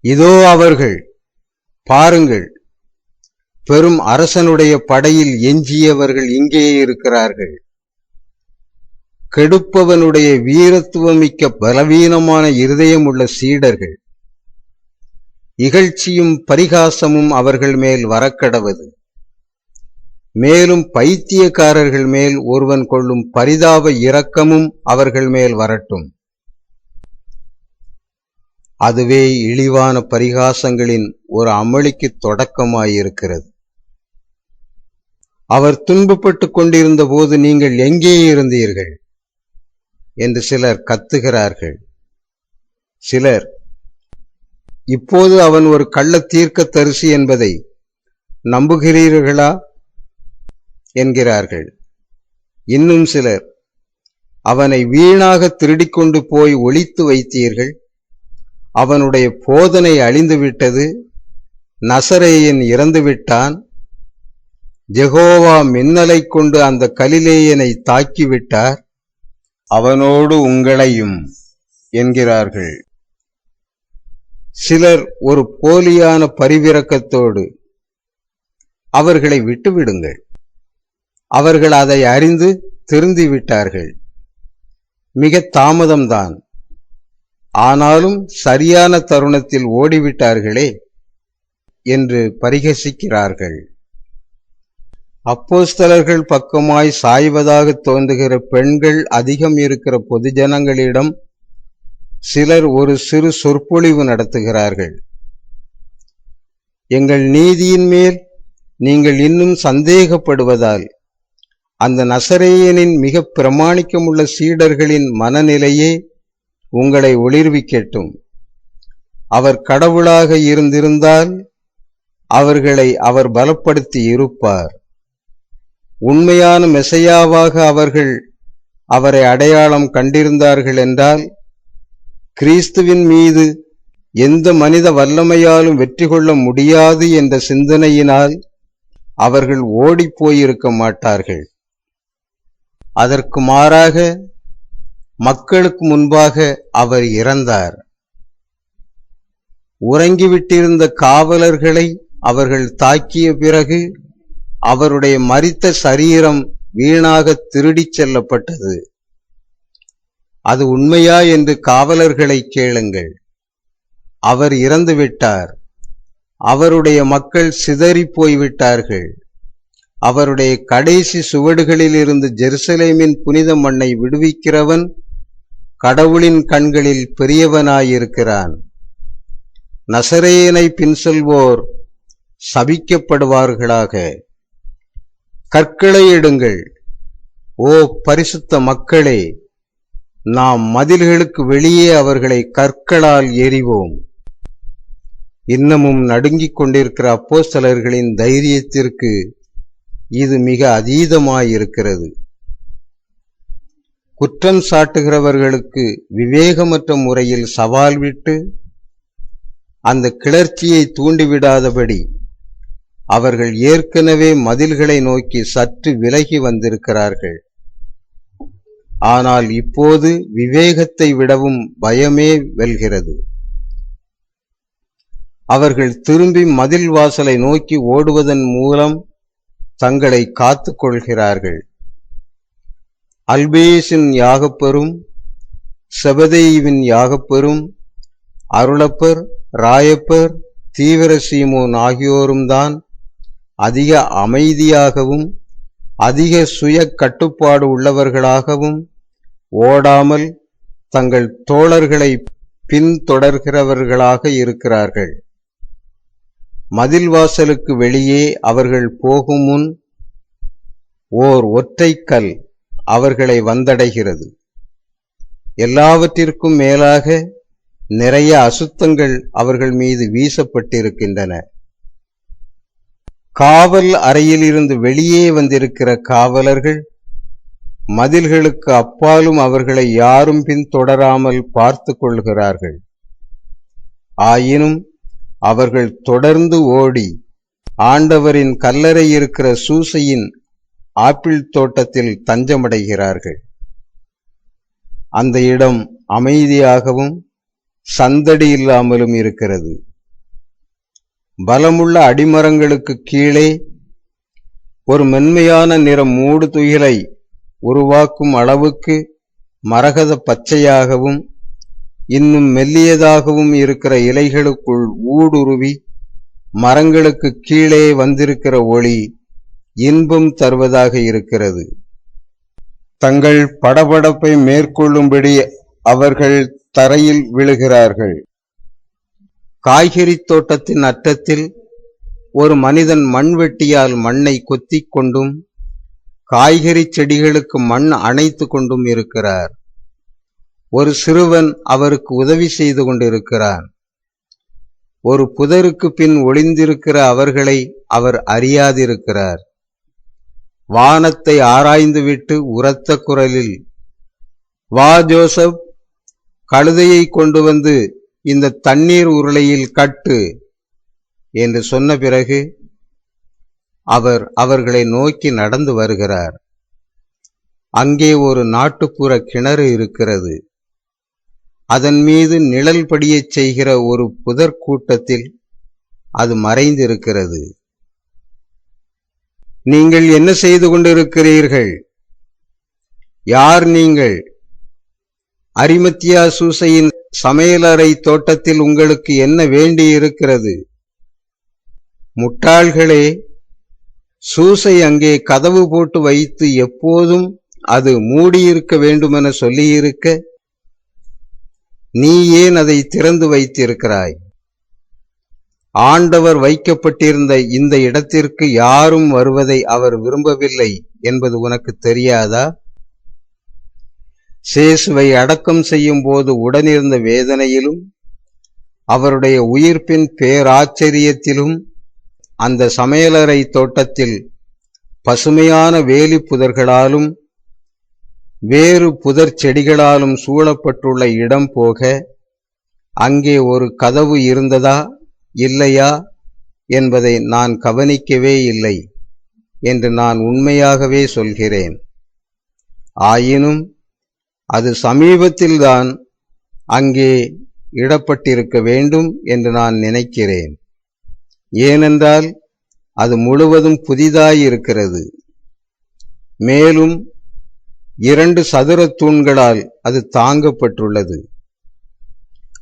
இதோ அவர்கள், பாருங்கள், பெரும் அரசனுடைய படையில் எஞ்சியவர்கள் இங்கே இருக்கிறார்கள். கெடுப்பவனுடைய வீரத்துவமிக்க பலவீனமான இருதயமுள்ள சீடர்கள். இகழ்ச்சியும் பரிகாசமும் அவர்கள் மேல் வரக்கடவது. மேலும் பைத்தியக்காரர்கள் மேல் ஒருவன் கொள்ளும் பரிதாப இரக்கமும் அவர்கள் மேல் வரட்டும். அதுவே இழிவான பரிகாசங்களின் ஒரு அமளிக்கு தொடக்கமாயிருக்கிறது. அவர் துன்பப்பட்டுக் கொண்டிருந்த போது நீங்கள் எங்கே இருந்தீர்கள் என்று சிலர் கத்துகிறார்கள். சிலர், இப்போது அவன் ஒரு கள்ள தீர்க்கதரிசி என்பதை நம்புகிறீர்களா என்கிறார்கள். இன்னும் சிலர், அவனை வீணாக திருடிக்கொண்டு போய் ஒளித்து வைத்தீர்கள். அவனுடைய போதனை அழிந்துவிட்டது. நசரேயன் இறந்துவிட்டான். யெகோவா மின்னலை கொண்டு அந்த கலிலேயனை தாக்கிவிட்டார். அவனோடு உங்களையும் என்கிறார்கள். சிலர் ஒரு போலியான பரிவிரக்கத்தோடு, அவர்களை விட்டுவிடுங்கள், அவர்கள் அதை அறிந்து திருந்திவிட்டார்கள், மிக தாமதம்தான், ஆனாலும் சரியான தருணத்தில் ஓடிவிட்டார்களே என்று பரிகசிக்கிறார்கள். அப்போஸ்தலர்கள் பக்கமாய் சாய்வதாக தோன்றுகிற பெண்கள் அதிகம் இருக்கிற பொதுஜனங்களிடம் சிலர் ஒரு சிறு சொற்பொழிவு நடத்துகிறார்கள். எங்கள் நீதியின் மேல் நீங்கள் இன்னும் சந்தேகப்படுவதால் அந்த நசரேயனின் மிக பிரமாணிக்கமுள்ள சீடர்களின் மனநிலையே உங்களை ஒளிர்விக்கட்டும். அவர் கடவுளாக இருந்திருந்தால் அவர்களை அவர் பலப்படுத்தி இருப்பார். உண்மையான மெசையாவாக அவர்கள் அவரை அடையாளம் கண்டிருந்தார்கள் என்றால் கிறிஸ்துவின் மீது எந்த மனித வல்லமையாலும் வெற்றி கொள்ள முடியாது என்ற சிந்தனையினால் அவர்கள் ஓடிப்போயிருக்க மாட்டார்கள். அதற்கு மாறாக மக்களுக்கு முன்பாக அவர் இறந்தார். உறங்கிவிட்டிருந்த காவலர்களை அவர்கள் தாக்கிய பிறகு அவருடைய மரித்த சரீரம் வீணாக திருடிச் செல்லப்பட்டது. அது உண்மையா என்று காவலர்களை கேளுங்கள். அவர் இறந்துவிட்டார். அவருடைய மக்கள் சிதறி போய்விட்டார்கள். அவருடைய கடைசி சுவடுகளில் இருந்து ஜெருசலேமின் புனித மண்ணை விடுவிக்கிறவன் கடவுளின் கண்களில் பெரியவனாயிருக்கிறான். நசரேயனை பின் செல்வோர் சபிக்கப்படுவார்களாக. கற்களை எடுங்கள். ஓ பரிசுத்த மக்களே, நாம் மதில்களுக்கு வெளியே அவர்களை கற்களால் எறிவோம். இன்னமும் நடுங்கிக் கொண்டிருக்கிற அப்போஸ்தலர்களின் தைரியத்திற்கு இது மிக அதீதமாயிருக்கிறது. குற்றம் சாட்டுகிறவர்களுக்கு விவேகமற்ற முறையில் சவால் விட்டு அந்த கிளர்ச்சியை தூண்டிவிடாதபடி அவர்கள் ஏற்கனவே மதில்களை நோக்கி சற்று விலகி வந்திருக்கிறார்கள். ஆனால் இப்போது விவேகத்தை விடவும் பயமே வெல்கிறது. அவர்கள் திரும்பி மதில் வாசலை நோக்கி ஓடுவதன் மூலம் தங்களை காத்துக் கொள்கிறார்கள். அல்பேசின் யாகப்பெரும், செபதேயுவின் யாகப்பெரும், அருளப்பர், ராயப்பர், தீவிர சீமோன் ஆகியோரும் தான் அதிக அமைதியாகவும் அதிக சுய கட்டுப்பாடு உள்ளவர்களாகவும் ஓடாமல் தங்கள் தோழர்களை பின்தொடர்கிறவர்களாக இருக்கிறார்கள். மதில் வாசலுக்கு வெளியே அவர்கள் போகும் முன் ஓர் ஒற்றைக்கல் அவர்களை வந்தடைகிறது. எல்லாவற்றிற்கும் மேலாக நிறைய அசுத்தங்கள் அவர்கள் மீது வீசப்பட்டிருக்கின்றன. காவல் அறையில் இருந்து வெளியே வந்திருக்கிற காவலர்கள் மதில்களுக்கு அப்பாலும் அவர்களை யாரும் பின்தொடராமல் பார்த்து கொள்கிறார்கள். ஆயினும் அவர்கள் தொடர்ந்து ஓடி ஆண்டவரின் கல்லறை இருக்கிற சூசையின் ஆப்பிள் தோட்டத்தில் தஞ்சமடைகிறார்கள். அந்த இடம் அமைதியாகவும் சந்தடி இல்லாமலும் இருக்கிறது. பலமுள்ள அடிமரங்களுக்கு கீழே ஒரு மென்மையான நிற மூடு துயிலை உருவாக்கும் அளவுக்கு மரகத பச்சையாகவும் இன்னும் மெல்லியதாகவும் இருக்கிற இலைகளுக்குள் ஊடுருவி மரங்களுக்கு கீழே வந்திருக்கிற ஒளி இன்பம் தருவதாக இருக்கிறது. தங்கள் படபடப்பை மேற்கொள்ளும்படி அவர்கள் தரையில் விழுகிறார்கள். காய்கறி தோட்டத்தின் அற்றத்தில் ஒரு மனிதன் மண்வெட்டியால் மண்ணை கொத்திக் கொண்டும் காய்கறி செடிகளுக்கு மண் அணைத்து கொண்டும் இருக்கிறார். ஒரு சிறுவன் அவருக்கு உதவி செய்து கொண்டிருக்கிறான். ஒரு புதருக்கு பின் ஒளிந்திருக்கிற அவர்களை அவர் அறியாதிருக்கிறார். வானத்தை ஆராய்ந்துவிட்டு உரத்த குரலில், வா ஜோசப், கழுதையை கொண்டு வந்து இந்த தண்ணீர் உருளையில் கட்டு என்று சொன்ன பிறகு அவர் அவர்களை நோக்கி நடந்து வருகிறார். அங்கே ஒரு நாட்டுப்புற கிணறு இருக்கிறது. அதன் மீது நிழல் படியச் செய்கிற ஒரு புதர் கூட்டத்தில் அது மறைந்திருக்கிறது. நீங்கள் என்ன செய்து கொண்டிருக்கிறீர்கள்? யார் நீங்கள்? அரிமத்தியா சூசையின் சமையலறை தோட்டத்தில் உங்களுக்கு என்ன வேண்டியிருக்கிறது? முட்டாள்களே, சூசை அங்கே கதவு போட்டு வைத்து எப்போதும் அது மூடியிருக்க வேண்டுமென சொல்லியிருக்க நீ ஏன் அதை திறந்து வைத்திருக்கிறாய்? ஆண்டவர் வைக்கப்பட்டிருந்த இந்த இடத்திற்கு யாரும் வருவதை அவர் விரும்பவில்லை என்பது உனக்கு தெரியாதா? சேசுவை அடக்கம் செய்யும் போது உடனிருந்த வேதனையிலும் அவருடைய உயிர்ப்பின் பேராச்சரியத்திலும் அந்த சமையலறை தோட்டத்தில் பசுமையான வேலி புதர்களாலும் வேறு புதர் செடிகளாலும் சூழப்பட்டுள்ள இடம் போக அங்கே ஒரு கதவு இருந்ததா இல்லையா என்பதை நான் கவனிக்கவே இல்லை என்று நான் உண்மையாகவே சொல்கிறேன். ஆயினும் அது சமீபத்தில்தான் அங்கே இடப்பட்டிருக்க வேண்டும் என்று நான் நினைக்கிறேன். ஏனென்றால் அது முழுவதும் புதிதாயிருக்கிறது. மேலும் 2 சதுர தூண்களால் அது தாங்கப்பட்டுள்ளது.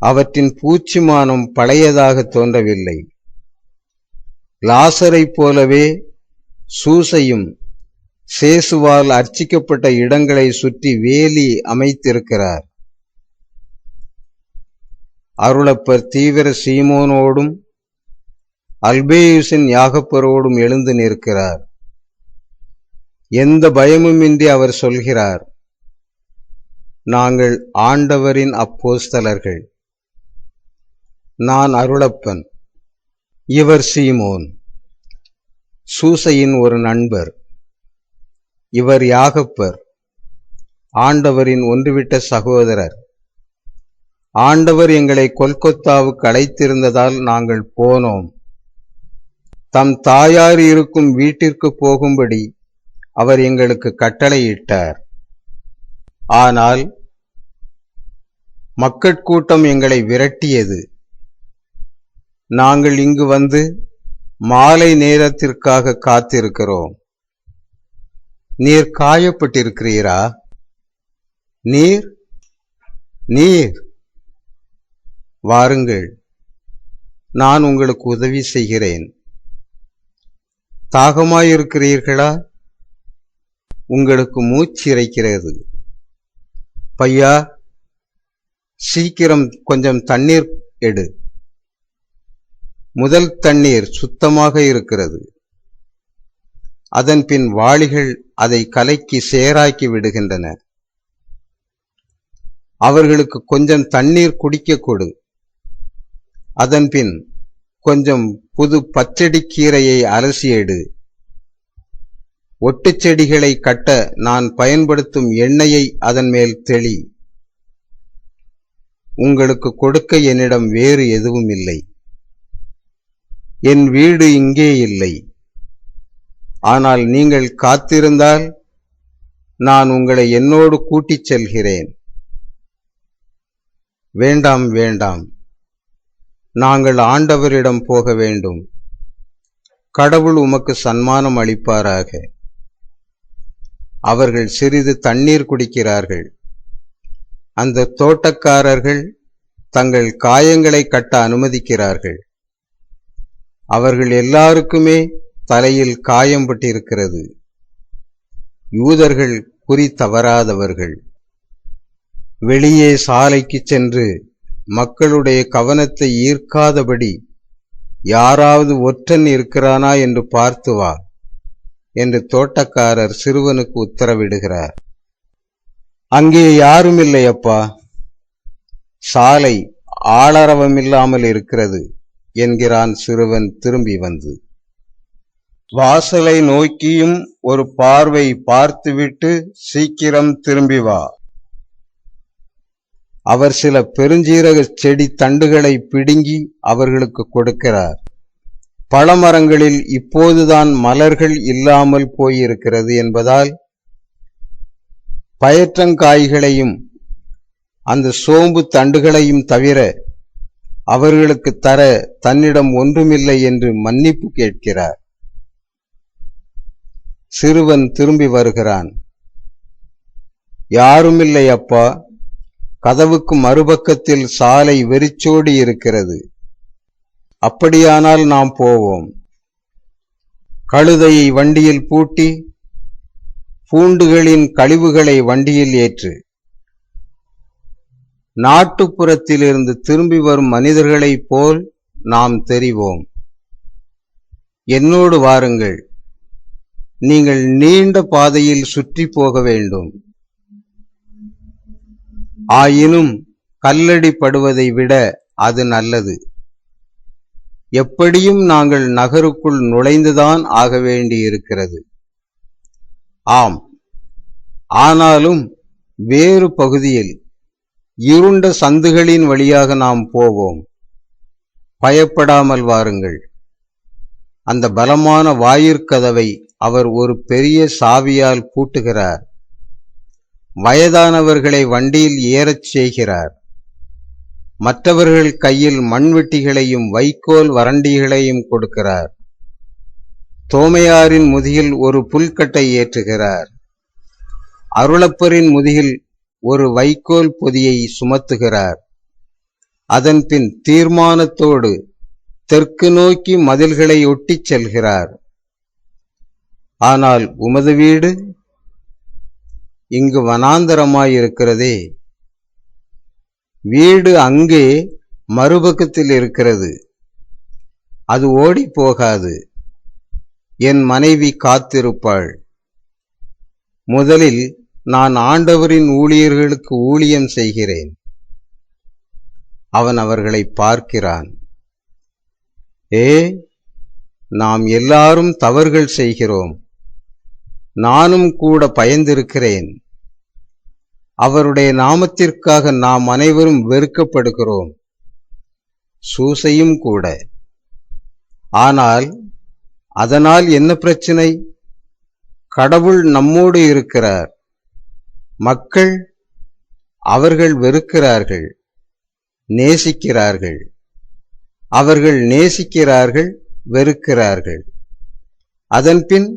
அவற்றின் பூச்சிமானம் பழையதாக தோன்றவில்லை. லாசரைப் போலவே சூசையும் சேசுவால் அர்ச்சிக்கப்பட்ட இடங்களை சுற்றி வேலி அமைத்திருக்கிறார். அருளப்பர் தீவிர சீமோனோடும் அல்பேயுசின் யாகப்பரோடும் எழுந்து நிற்கிறார். எந்த பயமுமின்றி அவர் சொல்கிறார், நாங்கள் ஆண்டவரின் அப்போஸ்தலர்கள். நான் அருளப்பன், இவர் சீமோன், சூசையின் ஒரு நண்பர். இவர் யாகப்பர், ஆண்டவரின் ஒன்றுவிட்ட சகோதரர். ஆண்டவர் எங்களை கொல்கொத்தாவுக்கு அழைத்திருந்ததால் நாங்கள் போனோம். தம் தாயார் இருக்கும் வீட்டிற்கு போகும்படி அவர் எங்களுக்கு கட்டளையிட்டார். ஆனால் மக்கட்கூட்டம் எங்களை விரட்டியது. நாங்கள் இங்கு வந்து மாலை நேரத்திற்காக காத்திருக்கிறோம். நீர் காயப்பட்டிருக்கிறீரா? நீர் நீர் வாருங்கள், நான் உங்களுக்கு உதவி செய்கிறேன். தாகமாயிருக்கிறீர்களா? உங்களுக்கு மூச்சிறைக்கிறது. பையா, சீக்கிரம் கொஞ்சம் தண்ணீர் எடு. முதல் தண்ணீர் சுத்தமாக இருக்கிறது. அதன்பின் வாளிகள் அதை கலக்கி சேராக்கி விடுகின்றன. அவர்களுக்கு கொஞ்சம் தண்ணீர் குடிக்க கொடு. அதன்பின் கொஞ்சம் புது பச்சடி கீரையை அலசி எடு. ஒட்டுச்செடிகளை கட்ட நான் பயன்படுத்தும் எண்ணெயை அதன் மேல் தெளி. உங்களுக்கு கொடுக்க என்னிடம் வேறு எதுவும் இல்லை. என் வீடு இங்கே இல்லை. ஆனால் நீங்கள் காத்திருந்தால் நான் உங்களை என்னோடு கூட்டிச் செல்கிறேன். வேண்டாம் வேண்டாம், நாங்கள் ஆண்டவரிடம் போக வேண்டும். கடவுள் உமக்கு சன்மானம் அளிப்பாராக. அவர்கள் சிறிது தண்ணீர் குடிக்கிறார்கள். அந்த தோட்டக்காரர்கள் தங்கள் காயங்களை கட்ட அனுமதிக்கிறார்கள். அவர்கள் எல்லாருக்குமே தலையில் காயம் பட்டிருக்கிறது. யூதர்கள் குறி தவறாதவர்கள். வெளியே சாலைக்கு சென்று மக்களுடைய கவனத்தை ஈர்க்காதபடி யாராவது ஒற்றன் இருக்கிறானா என்று பார்த்து வா என்று தோட்டக்காரர் சிறுவனுக்கு உத்தரவிடுகிறார். அங்கே யாரும் இல்லை அப்பா, சாலை ஆளரவமில்லாமல் இருக்கிறது என்கிறான் சிறுவன் திரும்பி வந்து. வாசலை நோக்கியும் ஒரு பார்வை பார்த்துவிட்டு சீக்கிரம் திரும்பி வா. அவர் சில பெருஞ்சீரக செடி தண்டுகளை பிடுங்கி அவர்களுக்கு கொடுக்கிறார். பழமரங்களில் இப்போதுதான் மலர்கள் இல்லாமல் போயிருக்கிறது என்பதால் பயற்றங்காய்களையும் அந்த சோம்பு தண்டுகளையும் தவிர அவர்களுக்கு தர தன்னிடம் ஒன்றுமில்லை என்று மன்னிப்பு கேட்கிறார். சிறுவன் திரும்பி வருகிறான். யாருமில்லை அப்பா, கதவுக்கு மறுபக்கத்தில் சாலை வெறிச்சோடி இருக்கிறது. அப்படியானால் நாம் போவோம். கழுதையை வண்டியில் பூட்டி பூண்டுகளின் கழிவுகளை வண்டியில் ஏற்று. நாட்டுப்புறத்திலிருந்து திரும்பி வரும் மனிதர்களைப் போல் நாம் தெரிவோம். என்னோடு வாருங்கள். நீங்கள் நீண்ட பாதையில் சுற்றி போக வேண்டும். ஆயினும் கல்லடி படுவதை விட அது நல்லது. எப்படியும் நாங்கள் நகருக்குள் நுழைந்துதான் ஆக வேண்டியிருக்கிறது. ஆம், ஆனாலும் வேறு பகுதியில் இருண்ட சந்துகளின் வழியாக நாம் போவோம். பயப்படாமல் வாருங்கள். அந்த பலமான வாயிற்கதவை அவர் ஒரு பெரிய சாவியால் பூட்டுகிறார். வயதானவர்களை வண்டியில் ஏறச் செய்கிறார். மற்றவர்கள் கையில் மண்வெட்டிகளையும் வைக்கோல் வரண்டிகளையும் கொடுக்கிறார். தோமையாரின் முதுகில் ஒரு புல்கட்டை ஏற்றுகிறார். அருளப்பரின் முதுகில் ஒரு வைக்கோல் பொதியை சுமத்துகிறார். அதன்பின் தீர்மானத்தோடு தெற்கு நோக்கி மதில்களை ஒட்டிச் செல்கிறார். ஆனால் உமது வீடு இங்கு வனாந்தரமாயிருக்கிறதே. வீடு அங்கே மறுபக்கத்தில் இருக்கிறது, அது ஓடி போகாது. என் மனைவி காத்திருப்பாள். முதலில் நான் ஆண்டவரின் ஊழியர்களுக்கு ஊழியம் செய்கிறேன். அவன் அவர்களை பார்க்கிறான். நாம் எல்லாரும் தவறுகள் செய்கிறோம். நானும் கூட பயந்திருக்கிறேன். அவருடைய நாமத்திற்காக நாம் அனைவரும் வெறுக்கப்படுகிறோம், சூசையும் கூட. ஆனால் அதனால் என்ன பிரச்சனை? கடவுள் நம்மோடு இருக்கிறார். மக்கள் அவர்கள் வெறுக்கிறார்கள், நேசிக்கிறார்கள். அவர்கள் நேசிக்கிறார்கள், வெறுக்கிறார்கள். அதன்பின்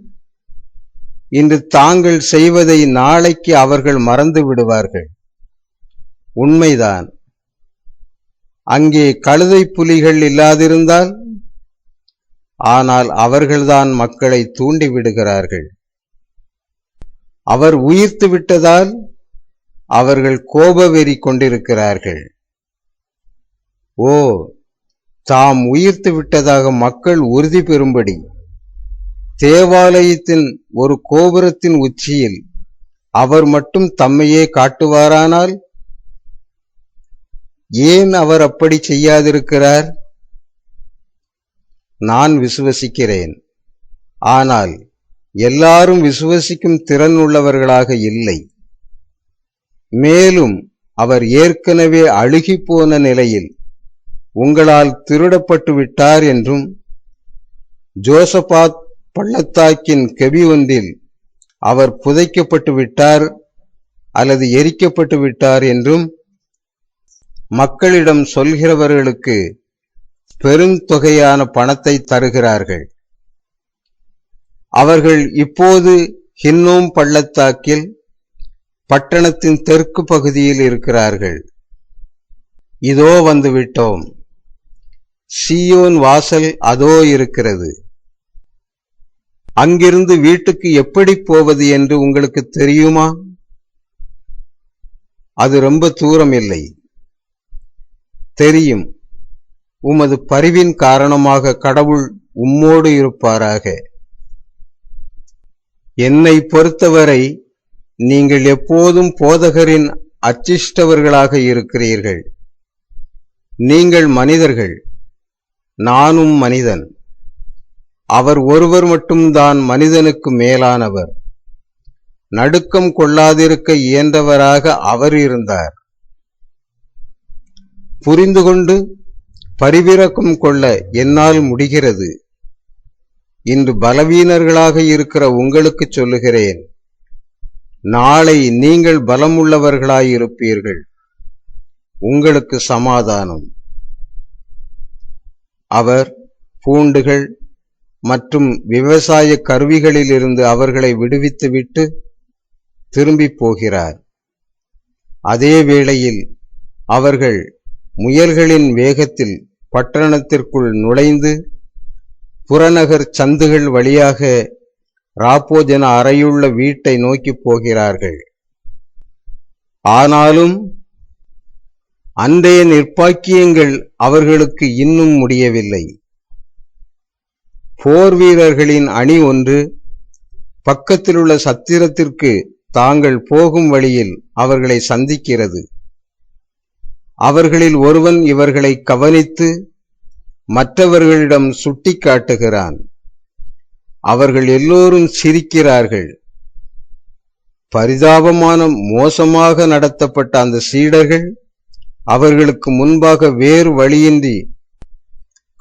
இன்று தாங்கள் செய்வதை நாளைக்கு அவர்கள் மறந்து விடுவார்கள். உண்மைதான். அங்கே கழுதை புலிகள் இல்லாதிருந்தால், ஆனால் அவர்கள்தான் மக்களை தூண்டிவிடுகிறார்கள். அவர் உயிர்த்து விட்டதால் அவர்கள் கோபவெறி கொண்டிருக்கிறார்கள். தாம் உயிர்த்து விட்டதாக மக்கள் உறுதி பெறும்படி தேவாலயத்தின் ஒரு கோபுரத்தின் உச்சியில் அவர் மட்டும் தம்மையே காட்டுவாரானால், ஏன் அவர் அப்படி செய்யாதிருக்கிறார்? நான் விசுவசிக்கிறேன், ஆனால் எல்லாரும் விசுவசிக்கும் திறன் உள்ளவர்களாக இல்லை. மேலும் அவர் ஏற்கனவே அழுகிப்போன நிலையில் உங்களால் திருடப்பட்டு விட்டார் என்றும், ஜோசபாத் பள்ளத்தாக்கின் கெபி ஒன்றில் அவர் புதைக்கப்பட்டு விட்டார் அல்லது எரிக்கப்பட்டு விட்டார் என்றும் மக்களிடம் சொல்கிறவர்களுக்கு பெருந்தொகையான பணத்தை தருகிறார்கள். அவர்கள் இப்போது ஹின்னோம் பள்ளத்தாக்கில் பட்டணத்தின் தெற்கு பகுதியில் இருக்கிறார்கள். இதோ வந்துவிட்டோம். சீயோன் வாசல் அதோ இருக்கிறது. அங்கிருந்து வீட்டுக்கு எப்படி போவது என்று உங்களுக்கு தெரியுமா? அது ரொம்ப தூரம் இல்லை. தெரியும். உமது பரிவின் காரணமாக கடவுள் உம்மோடு இருப்பாராக. என்னை பொறுத்தவரை நீங்கள் எப்போதும் போதகரின் அச்சிஷ்டவர்களாக இருக்கிறீர்கள். நீங்கள் மனிதர்கள், நானும் மனிதன். அவர் ஒருவர் மட்டும்தான் மனிதனுக்கு மேலானவர். நடுக்கம் கொள்ளாதிருக்க இயன்றவராக அவர் இருந்தார். புரிந்து கொண்டு பரிவிரக்கம் கொள்ள என்னால் முடிகிறது. இன்று பலவீனர்களாக இருக்கிற உங்களுக்கு சொல்லுகிறேன், நாளை நீங்கள் பலமுள்ளவர்களாயிருப்பீர்கள். உங்களுக்கு சமாதானம். அவர் பூண்டுகள் மற்றும் விவசாய கருவிகளிலிருந்து அவர்களை விடுவித்துவிட்டு திரும்பி போகிறார். அதே வேளையில் அவர்கள் முயல்களின் வேகத்தில் பட்டணத்திற்குள் நுழைந்து புறநகர் சந்துகள் வழியாக ராப்போஜன அறையுள்ள வீட்டை நோக்கி போகிறார்கள். ஆனாலும் அன்றைய நிர்பாக்கியங்கள் அவர்களுக்கு இன்னும் முடியவில்லை. போர் வீரர்களின் அணி ஒன்று பக்கத்திலுள்ள சத்திரத்திற்கு தாங்கள் போகும் வழியில் அவர்களை சந்திக்கிறது. அவர்களில் ஒருவன் இவர்களை கவனித்து மற்றவர்களிடம் சுட்டி காட்டுகிறான். அவர்கள் எல்லோரும் சிரிக்கிறார்கள். பரிதாபமான மோசமாக நடத்தப்பட்ட அந்த சீடர்கள் அவர்களுக்கு முன்பாக வேறு வழியின்றி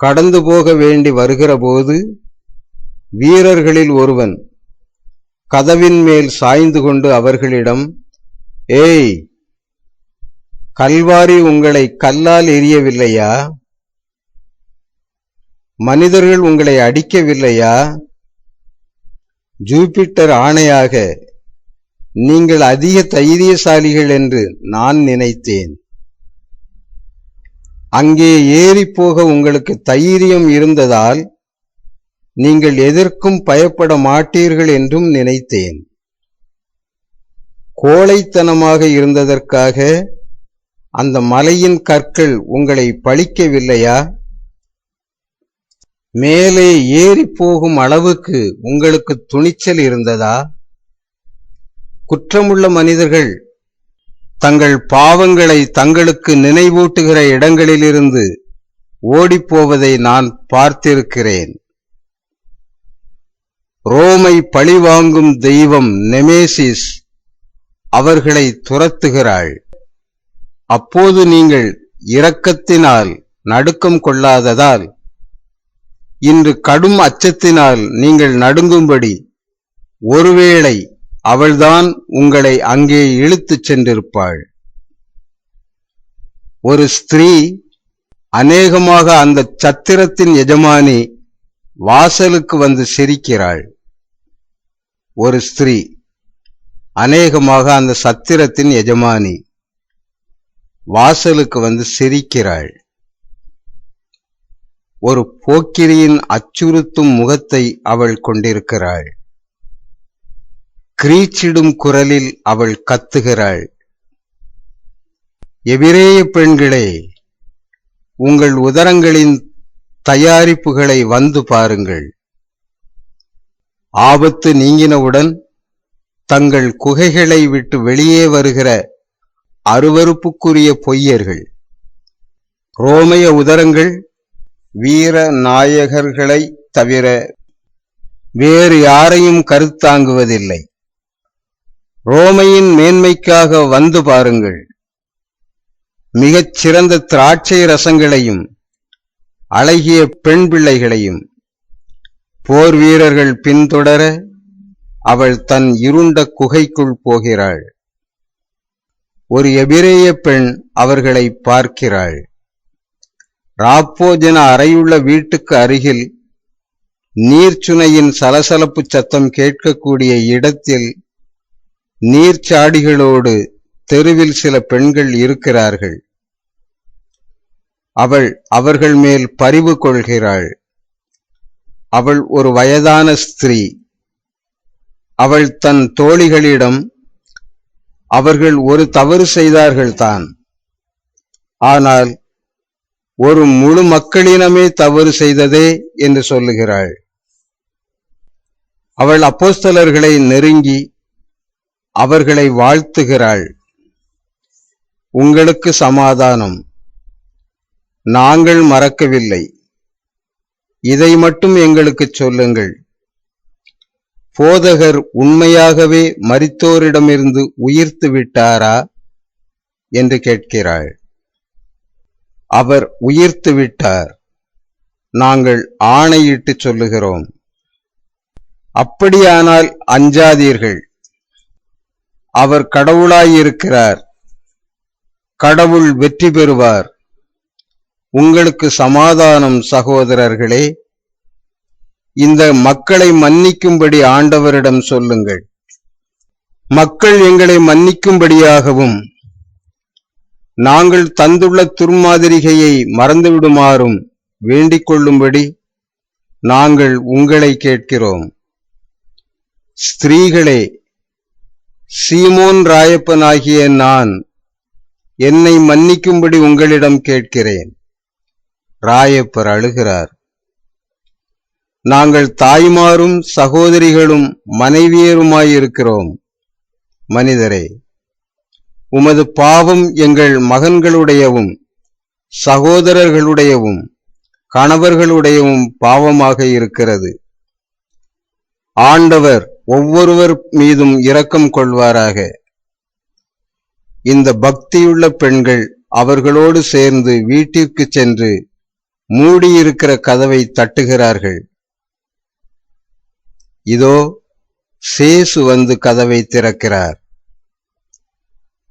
கடந்து போக வேண்டி வருகிற போது, வீரர்களில் ஒருவன் கதவின் மேல் சாய்ந்து கொண்டு அவர்களிடம், கல்வாரி உங்களை கல்லால் எரியவில்லையா? மனிதர்கள் உங்களை அடிக்கவில்லையா? ஜூபிட்டர் ஆணையாக நீங்கள் அதிக தைரியசாலிகள் என்று நான் நினைத்தேன். அங்கே ஏறிப்போக உங்களுக்கு தைரியம் இருந்ததால் நீங்கள் எதற்கும் பயப்பட மாட்டீர்கள் என்றும் நினைத்தேன். கோழைத்தனமாக இருந்ததற்காக அந்த மலையின் கற்கள் உங்களை பழிக்கவில்லையா? மேலே ஏறிப்போகும் அளவுக்கு உங்களுக்கு துணிச்சல் இருந்ததா? குற்றமுள்ள மனிதர்கள் தங்கள் பாவங்களை தங்களுக்கு நினைவூட்டுகிற இடங்களிலிருந்து ஓடிப்போவதை நான் பார்த்திருக்கிறேன். ரோமை பழிவாங்கும் தெய்வம் நெமேசிஸ் அவர்களை துரத்துகிறாள். அப்போது நீங்கள் இரக்கத்தினால் நடுக்கம் கொள்ளாததால் இன்று கடும் அச்சத்தினால் நீங்கள் நடுங்கும்படி ஒருவேளை அவள்தான் உங்களை அங்கே இழுத்துச் சென்றிருப்பாள். ஒரு ஸ்திரீ, அநேகமாக அந்த சத்திரத்தின் எஜமானி வாசலுக்கு வந்து சிரிக்கிறாள். ஒரு ஸ்திரீ, அநேகமாக அந்த சத்திரத்தின் எஜமானி வாசலுக்கு வந்து சிரிக்கிறாள். ஒரு போக்கிரியின் அச்சுறுத்தும் முகத்தை அவள் கொண்டிருக்கிறாள். கிரீச்சிடும் குரலில் அவள் கத்துகிறாள். எபிரேய பெண்களே, உங்கள் உதரங்களின் தயாரிப்புகளை வந்து பாருங்கள். ஆபத்து நீங்கினவுடன் தங்கள் குகைகளை விட்டு வெளியே வருகிற அருவருப்புக்குரிய பொய்யர்கள். ரோமைய உதரங்கள் வீர நாயகர்களை தவிர வேறு யாரையும் கருத்தாங்குவதில்லை. ரோமையின் மேன்மைக்காக வந்து பாருங்கள். மிகச் சிறந்த திராட்சை ரசங்களையும் அழகிய பெண் பிள்ளைகளையும். போர் வீரர்கள் பின்தொடர அவள் தன் இருண்ட குகைக்குள் போகிறாள். ஒரு எபிரேய பெண் அவர்களை பார்க்கிறாள். ராப்போஜன அறையுள்ள வீட்டுக்கு அருகில் நீர்ச்சுனையின் சலசலப்பு சத்தம் கேட்கக்கூடிய இடத்தில் நீர்ச்சாடிகளோடு தெருவில் சில பெண்கள் இருக்கிறார்கள். அவள் அவர்கள் மேல் பரிவு கொள்கிறாள். அவள் ஒரு வயதான ஸ்திரீ. அவள் தன் தோழிகளிடம், அவர்கள் ஒரு தவறு செய்தார்கள்தான், ஆனால் ஒரு முழு மக்களினமே தவறு செய்ததே என்று சொல்லுகிறாள். அவள் அப்போஸ்தலர்களை நெருங்கி அவர்களை வாழ்த்துகிறாள். உங்களுக்கு சமாதானம். நாங்கள் மறக்கவில்லை. இதை மட்டும் எங்களுக்கு சொல்லுங்கள். போதகர் உண்மையாகவே மரித்தோரிடமிருந்து உயிர்த்து விட்டாரா என்று கேட்கிறாள். அவர் உயிர்த்து விட்டார், நாங்கள் ஆணையிட்டு சொல்லுகிறோம். அப்படியானால் அஞ்சாதீர்கள். அவர் கடவுளாயிருக்கிறார். கடவுள் வெற்றி பெறுவார். உங்களுக்கு சமாதானம் சகோதரர்களே. இந்த மக்களை மன்னிக்கும்படி ஆண்டவரிடம் சொல்லுங்கள். மக்கள் எங்களை மன்னிக்கும்படியாகவும் நாங்கள் தந்துள்ள துர்மாதிரிகையை மறந்துவிடுமாறும் வேண்டிக் கொள்ளும்படி நாங்கள் உங்களை கேட்கிறோம். ஸ்திரீகளே, சீமோன் ராயப்பனாகிய நான் என்னை மன்னிக்கும்படி உங்களிடம் கேட்கிறேன். ராயப்பர் அழுகிறார். நாங்கள் தாய்மாரும் சகோதரிகளும் மனைவியருமாயிருக்கிறோம். மனிதரே, உமது பாவம் எங்கள் மகன்களுடையவும் சகோதரர்களுடையவும் கணவர்களுடையவும் பாவமாக இருக்கிறது. ஆண்டவர் ஒவ்வொருவர் மீதும் இரக்கம் கொள்வாராக. இந்த பக்தியுள்ள பெண்கள் அவர்களோடு சேர்ந்து வீட்டிற்கு சென்று மூடியிருக்கிற கதவை தட்டுகிறார்கள். இதோ சேசு வந்து கதவை திறக்கிறார்.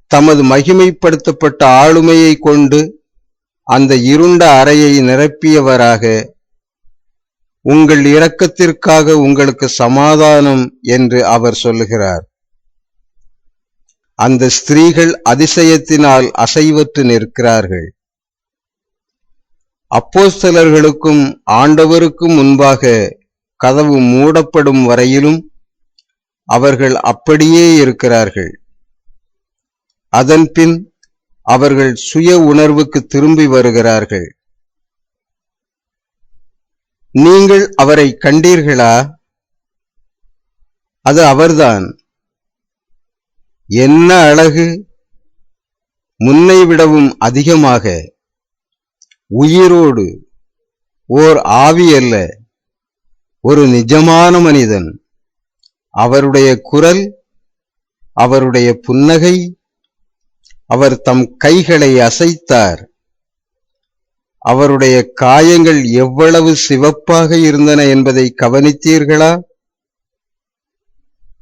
தமது மகிமைப்படுத்தப்பட்ட ஆளுமையை கொண்டு அந்த இருண்ட அறையை நிரப்பியவராக, உங்கள் இரக்கத்திற்காக உங்களுக்கு சமாதானம் என்று அவர் சொல்லுகிறார். அந்த ஸ்திரீகள் அதிசயத்தினால் அசைவற்று நிற்கிறார்கள். அப்போஸ்தலர்களுக்கும் ஆண்டவருக்கும் முன்பாக கதவு மூடப்படும் வரையிலும் அவர்கள் அப்படியே இருக்கிறார்கள். அதன்பின் அவர்கள் சுய உணர்வுக்கு திரும்பி வருகிறார்கள். நீங்கள் அவரை கண்டீர்களா? அது அவர்தான். என்ன அழகு! முன்னை விடவும் அதிகமாக உயிரோடு, ஓர் ஆவி அல்ல, ஒரு நிஜமான மனிதன். அவருடைய குரல், அவருடைய புன்னகை, அவர் தம் கைகளை அசைத்தார். அவருடைய காயங்கள் எவ்வளவு சிவப்பாக இருந்தன என்பதை கவனித்தீர்களா?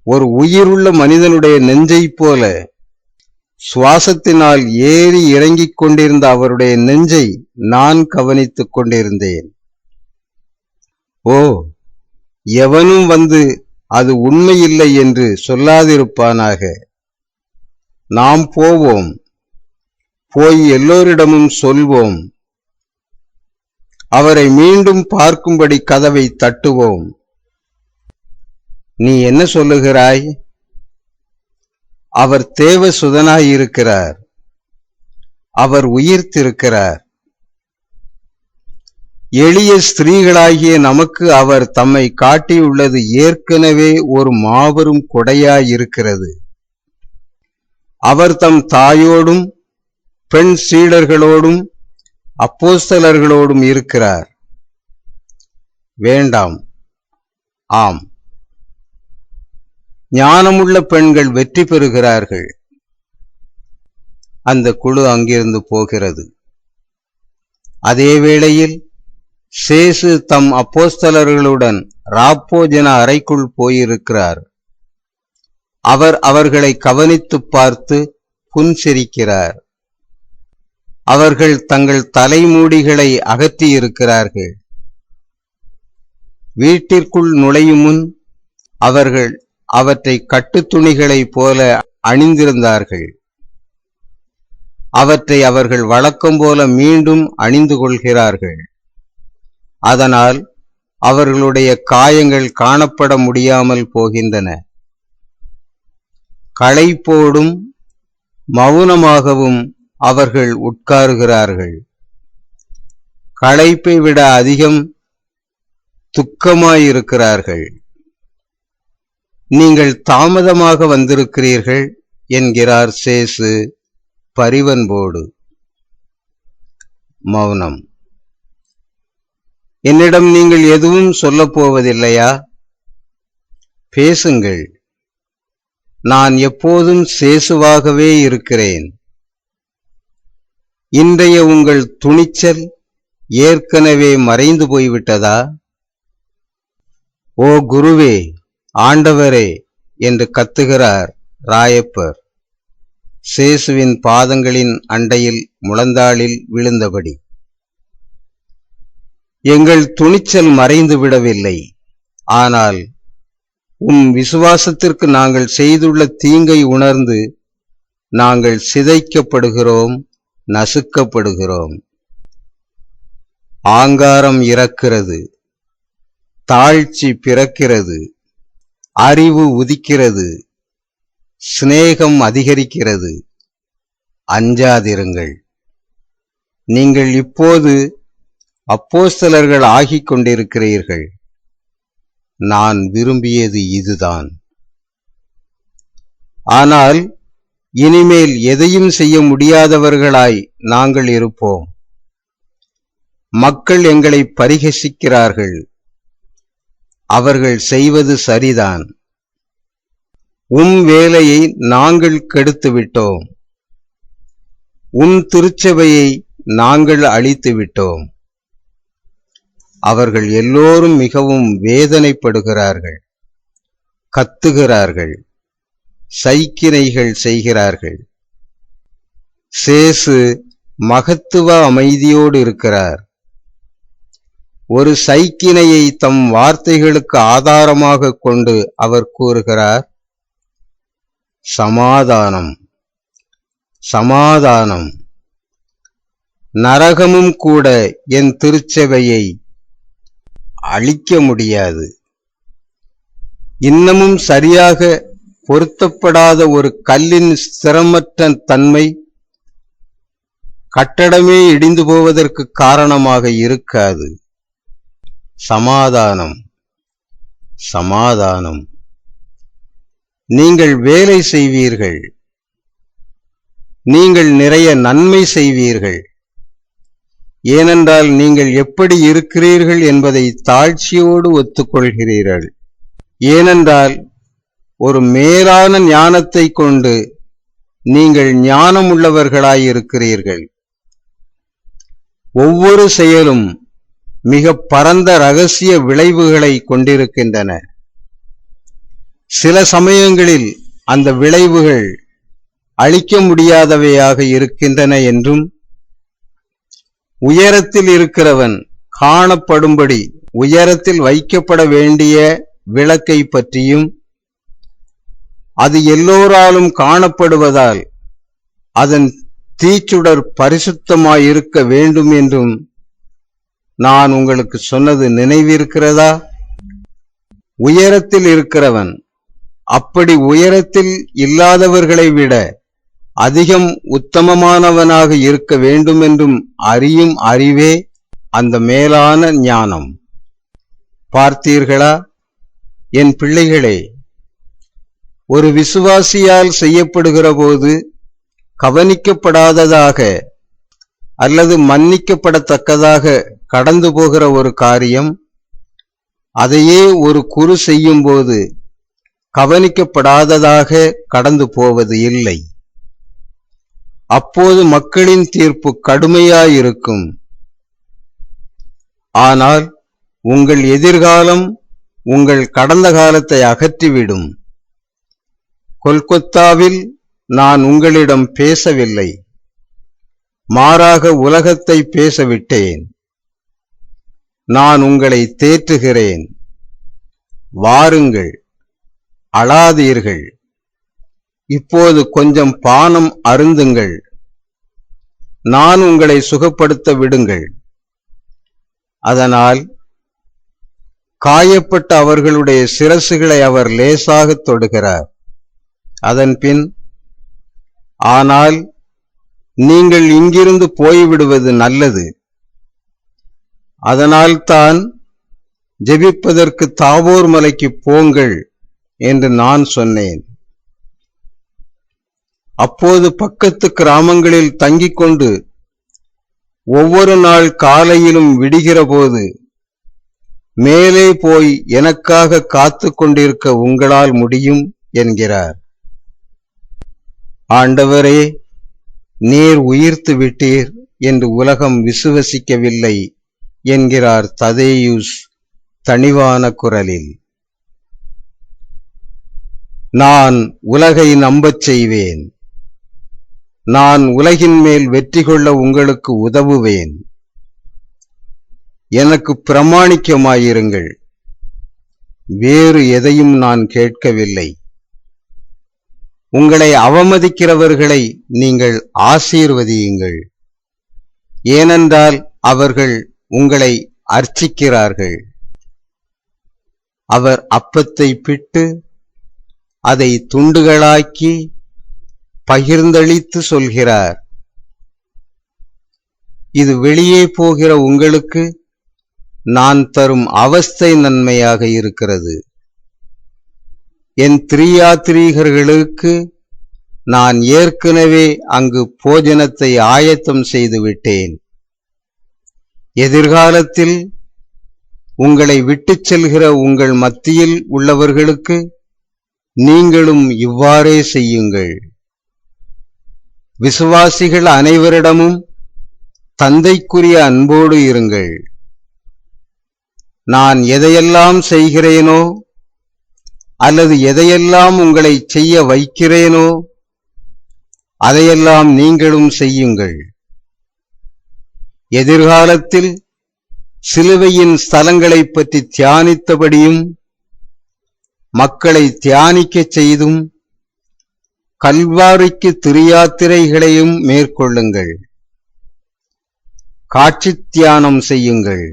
ஒரு உயிருள்ள மனிதனுடைய நெஞ்சைப் போல சுவாசத்தினால் ஏறி இறங்கிக் கொண்டிருந்த அவருடைய நெஞ்சை நான் கவனித்துக் கொண்டிருந்தேன். ஓ, எவனும் வந்து அது உண்மையில்லை என்று சொல்லாதிருப்பானாக. நாம் போவோம், போய் எல்லோரிடமும் சொல்வோம். அவரை மீண்டும் பார்க்கும்படி கதவை தட்டுவோம். நீ என்ன சொல்லுகிறாய்? அவர் தேவசுதனாயிருக்கிறார். அவர் உயிர்த்திருக்கிறார். எளிய ஸ்திரீகளாகிய நமக்கு அவர் தம்மை காட்டியுள்ளது ஏற்கனவே ஒரு மாபெரும் கொடையாயிருக்கிறது. அவர் தம் தாயோடும் பெண் சீடர்களோடும் அப்போஸ்தலர்களோடும் இருக்கிறார். வேண்டாம், ஆம், ஞானமுள்ள பெண்கள் வெற்றி பெறுகிறார்கள். அந்த குழு அங்கிருந்து போகிறது. அதே வேளையில் சேசு தம் அப்போஸ்தலர்களுடன் ராப்போஜன அறைக்குள் போயிருக்கிறார். அவர் அவர்களை கவனித்துப் பார்த்து புன்சிரிக்கிறார். அவர்கள் தங்கள் தலைமூடிகளை அகற்றியிருக்கிறார்கள். வீட்டிற்குள் நுழையும் முன் அவர்கள் அவற்றை கட்டுத்துணிகளைப் போல அணிந்திருந்தார்கள். அவற்றை அவர்கள் வழக்கம் போல மீண்டும் அணிந்து கொள்கிறார்கள். அதனால் அவர்களுடைய காயங்கள் காணப்பட முடியாமல் போகின்றன. களைப்போடும் மௌனமாகவும் அவர்கள் உட்காருகிறார்கள். களைப்பை விட அதிகம் துக்கமாயிருக்கிறார்கள். நீங்கள் தாமதமாக வந்திருக்கிறீர்கள் என்கிறார் சேசு பரிவன்போடு. மௌனம். என்னிடம் நீங்கள் எதுவும் சொல்லப் போவதில்லையா? பேசுங்கள். நான் எப்போதும் சேசுவாகவே இருக்கிறேன். இன்றைய உங்கள் துணிச்சல் ஏற்கனவே மறைந்து போய்விட்டதா? ஓ குருவே, ஆண்டவரே என்று கத்துகிறார் ராயப்பர், சேசுவின் பாதங்களின் அண்டையில் முழந்தாளில் விழுந்தபடி. எங்கள் துணிச்சல் மறைந்து விடவில்லை. ஆனால் விசுவாசத்திற்கு நாங்கள் செய்துள்ள தீங்கை உணர்ந்து நாங்கள் சிதைக்கப்படுகிறோம், நசுக்கப்படுகிறோம். ஆங்காரம் இறக்கிறது, தாழ்ச்சி பிறக்கிறது, அறிவு உதிக்கிறது, சிநேகம் அதிகரிக்கிறது. அஞ்சாதிருங்கள். நீங்கள் இப்போது அப்போஸ்தலர்கள் ஆகிக் கொண்டிருக்கிறீர்கள். நான் விரும்பியது இதுதான். ஆனால் இனிமேல் எதையும் செய்ய முடியாதவர்களாய் நாங்கள் இருப்போம். மக்கள் எங்களை பரிகசிக்கிறார்கள். அவர்கள் செய்வது சரிதான். வேலையை நாங்கள் கெடுத்துவிட்டோம். திருச்சபையை நாங்கள் அழித்து விட்டோம். அவர்கள் எல்லோரும் மிகவும் வேதனைப்படுகிறார்கள், கத்துகிறார்கள், சைக்கினைகள் செய்கிறார்கள். சேசு மகத்துவ அமைதியோடு இருக்கிறார். ஒரு சைக்கினையை தம் வார்த்தைகளுக்கு ஆதாரமாக கொண்டு அவர் கூறுகிறார், சமாதானம், சமாதானம். நரகமும் கூட என் திருச்சபையை அழிக்க முடியாது. இன்னமும் சரியாக பொருத்தப்படாத ஒரு கல்லின் ஸ்திரமற்ற தன்மை கட்டடமே இடிந்து போவதற்கு காரணமாக இருக்காது. சமாதானம், சமாதானம். நீங்கள் வேலை செய்வீர்கள், நீங்கள் நிறைய நன்மை செய்வீர்கள். ஏனென்றால் நீங்கள் எப்படி இருக்கிறீர்கள் என்பதை தாழ்ச்சியோடு ஒத்துக்கொள்கிறீர்கள். ஏனென்றால் ஒரு மேலான ஞானத்தை கொண்டு நீங்கள் ஞானமுள்ளவர்களாயிருக்கிறீர்கள். ஒவ்வொரு செயலும் மிக பரந்த இரகசிய விளைவுகளை கொண்டிருக்கின்றன. சில சமயங்களில் அந்த விளைவுகள் அழிக்க முடியாதவையாக இருக்கின்றன என்றும், உயரத்தில் இருக்கிறவன் காணப்படும்படி உயரத்தில் வைக்கப்பட வேண்டிய விளக்கை பற்றியும், அது எல்லோராலும் காணப்படுவதால் அதன் தீச்சுடர் பரிசுத்தமாயிருக்க வேண்டும் என்றும் நான் உங்களுக்கு சொன்னது நினைவிருக்கிறதா? உயரத்தில் இருக்கிறவன் அப்படி உயரத்தில் இல்லாதவர்களை விட அதிகம் உத்தமமானவனாக இருக்க வேண்டும் என்றும் அறியும் அறிவே அந்த மேலான ஞானம். பார்த்தீர்களா என் பிள்ளைகளே, ஒரு விசுவாசியால் செய்யப்படுகிற போது கவனிக்கப்படாததாக அல்லது மன்னிக்கப்படத்தக்கதாக கடந்து போகிற ஒரு காரியம், அதையே ஒரு குரு செய்யும் போது கவனிக்கப்படாததாக கடந்து போவது இல்லை. அப்போது மக்களின் தீர்ப்பு கடுமையாயிருக்கும். ஆனால் உங்கள் எதிர்காலம் உங்கள் கடந்த காலத்தை அகற்றிவிடும். கொல்கத்தாவில் நான் உங்களிடம் பேசவில்லை, மாறாக உலகத்தை பேசவிட்டேன். நான் உங்களை தேற்றுகிறேன். வாருங்கள், அழாதீர்கள். இப்போது கொஞ்சம் பானம் அருந்துங்கள். நான் உங்களை சுகப்படுத்த விடுங்கள். அதனால் காயப்பட்ட அவர்களுடைய சிரசுகளை அவர் லேசாக தொடுகிறார். அதன்பின், ஆனால் நீங்கள் இங்கிருந்து போய்விடுவது நல்லது. அதனால்தான் ஜெபிப்பதற்கு தாபோர் மலைக்கு போங்கள் என்று நான் சொன்னேன். அப்போது பக்கத்து கிராமங்களில் தங்கிக் கொண்டு ஒவ்வொரு நாள் காலையிலும் விடுகிற போது மேலே போய் எனக்காக காத்து கொண்டிருக்க உங்களால் முடியும் என்கிறார். ஆண்டவரே, நீர் உயிர்த்து விட்டீர் என்று உலகம் விசுவசிக்கவில்லை என்கிறார் ததேயுஸ் தணிவான குரலில். நான் உலகை நம்பச் செய்வேன். நான் உலகின் மேல் வெற்றி கொள்ள உங்களுக்கு உதவுவேன். எனக்கு பிரமாணிக்கமாயிருங்கள். வேறு எதையும் நான் கேட்கவில்லை. உங்களை அவமதிக்கிறவர்களை நீங்கள் ஆசீர்வதியுங்கள். ஏனென்றால் அவர்கள் உங்களை அர்ச்சிக்கிறார்கள். அவர் அப்பத்தை பிட்டு அதை துண்டுகளாக்கி பகிர்ந்தளித்து சொல்கிறார், இது வெளியே போகிற உங்களுக்கு நான் தரும் அவஸ்தை நன்மையாக இருக்கிறது. என் திரியாத்திரீகர்களுக்கு நான் ஏற்கனவே அங்கு போஜனத்தை ஆயத்தம் செய்து விட்டேன். எதிர்காலத்தில் உங்களை விட்டுச் செல்கிற உங்கள் மத்தியில் உள்ளவர்களுக்கு நீங்களும் இவ்வாறே செய்யுங்கள். விசுவாசிகள் அனைவரிடமும் தந்தைக்குரிய அன்போடு இருங்கள். நான் எதையெல்லாம் செய்கிறேனோ அல்லது எதையெல்லாம் உங்களை செய்ய வைக்கிறேனோ அதையெல்லாம் நீங்களும் செய்யுங்கள். எதிர்காலத்தில் சிலுவையின் ஸ்தலங்களைப் பற்றி தியானித்தபடியும் மக்களை தியானிக்கச் செய்தும் கல்வாரிக்கு திருயாத்திரைகளையும் மேற்கொள்ளுங்கள். காட்சி தியானம் செய்யுங்கள்.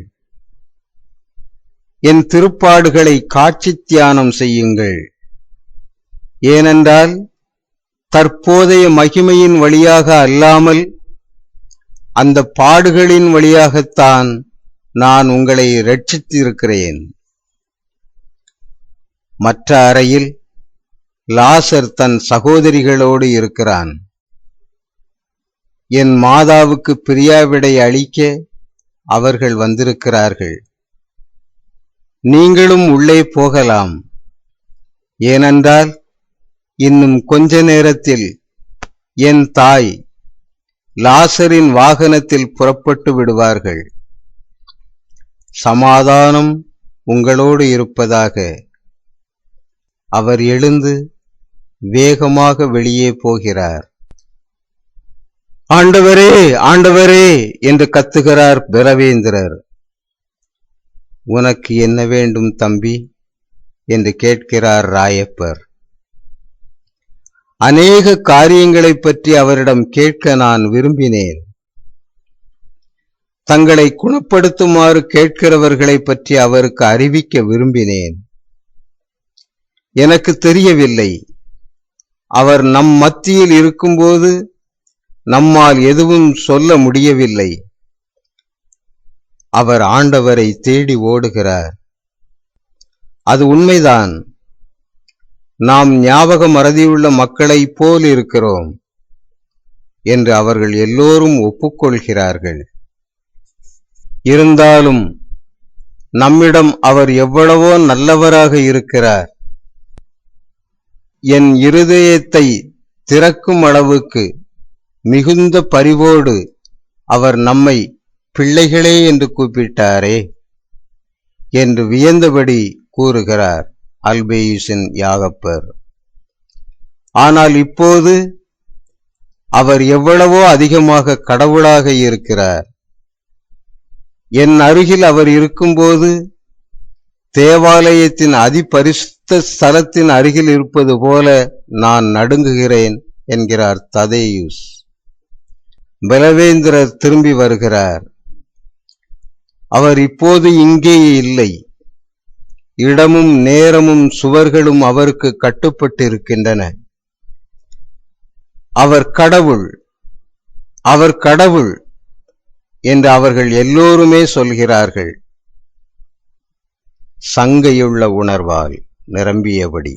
என் திருப்பாடுகளை காட்சி தியானம் செய்யுங்கள். ஏனென்றால் தற்போதைய மகிமையின் வழியாக அல்லாமல் அந்த பாடுகளின் வழியாகத்தான் நான் உங்களை இரட்சித்திருக்கிறேன். மற்ற அறையில் லாசர் தன் சகோதரிகளோடு இருக்கிறான். என் மாதாவுக்கு பிரியாவிடை அளிக்க அவர்கள் வந்திருக்கிறார்கள். நீங்களும் உள்ளே போகலாம். ஏனென்றால் இன்னும் கொஞ்ச நேரத்தில் என் தாய் லாசரின் வாகனத்தில் புறப்பட்டு விடுவார்கள். சமாதானம் உங்களோடு இருப்பதாக. அவர் எழுந்து வேகமாக வெளியே போகிறார். ஆண்டவரே, ஆண்டவரே என்று கத்துகிறார் பலவேந்திரர். உனக்கு என்ன வேண்டும் தம்பி என்று கேட்கிறார் ராயப்பர். அநேக காரியங்களைப் பற்றி அவரிடம் கேட்க நான் விரும்பினேன். தங்களை குணப்படுத்துமாறு கேட்கிறவர்களை பற்றி அவருக்கு அறிவிக்க விரும்பினேன். எனக்கு தெரியவில்லை. அவர் நம் மத்தியில் இருக்கும்போது நம்மால் எதுவும் சொல்ல முடியவில்லை. அவர் ஆண்டவரை தேடி ஓடுகிறார். அது உண்மைதான். நாம் ஞாபக மறதியுள்ள மக்களைப் போல் இருக்கிறோம் என்று அவர்கள் எல்லோரும் ஒப்புக்கொள்கிறார்கள். இருந்தாலும் நம்மிடம் அவர் எவ்வளவோ நல்லவராக இருக்கிறார். என் இருதயத்தை திறக்கும் அளவுக்கு மிகுந்த பரிவோடு அவர் நம்மை பிள்ளைகளே என்று கூப்பிட்டாரே என்று வியந்தபடி கூறுகிறார் அல்பேயுசின் யாகப்பர். ஆனால் இப்போது அவர் எவ்வளவோ அதிகமாக கடவுளாக இருக்கிறார். என் அருகில் அவர் இருக்கும்போது தேவாலயத்தின் அதிபரிசுத்த ஸ்தலத்தின் அருகில் இருப்பது போல நான் நடுங்குகிறேன் என்கிறார் ததேயுஸ். பலவேந்திரர் திரும்பி வருகிறார். அவர் இப்போது இங்கே இல்லை. இடமும் நேரமும் சுவர்களும் அவருக்கு கட்டுப்பட்டிருக்கின்றன. அவர் கடவுள், அவர் கடவுள் என்று அவர்கள் எல்லோருமே சொல்கிறார்கள். சங்கையுள்ள உணர்வால் நிரம்பியபடி.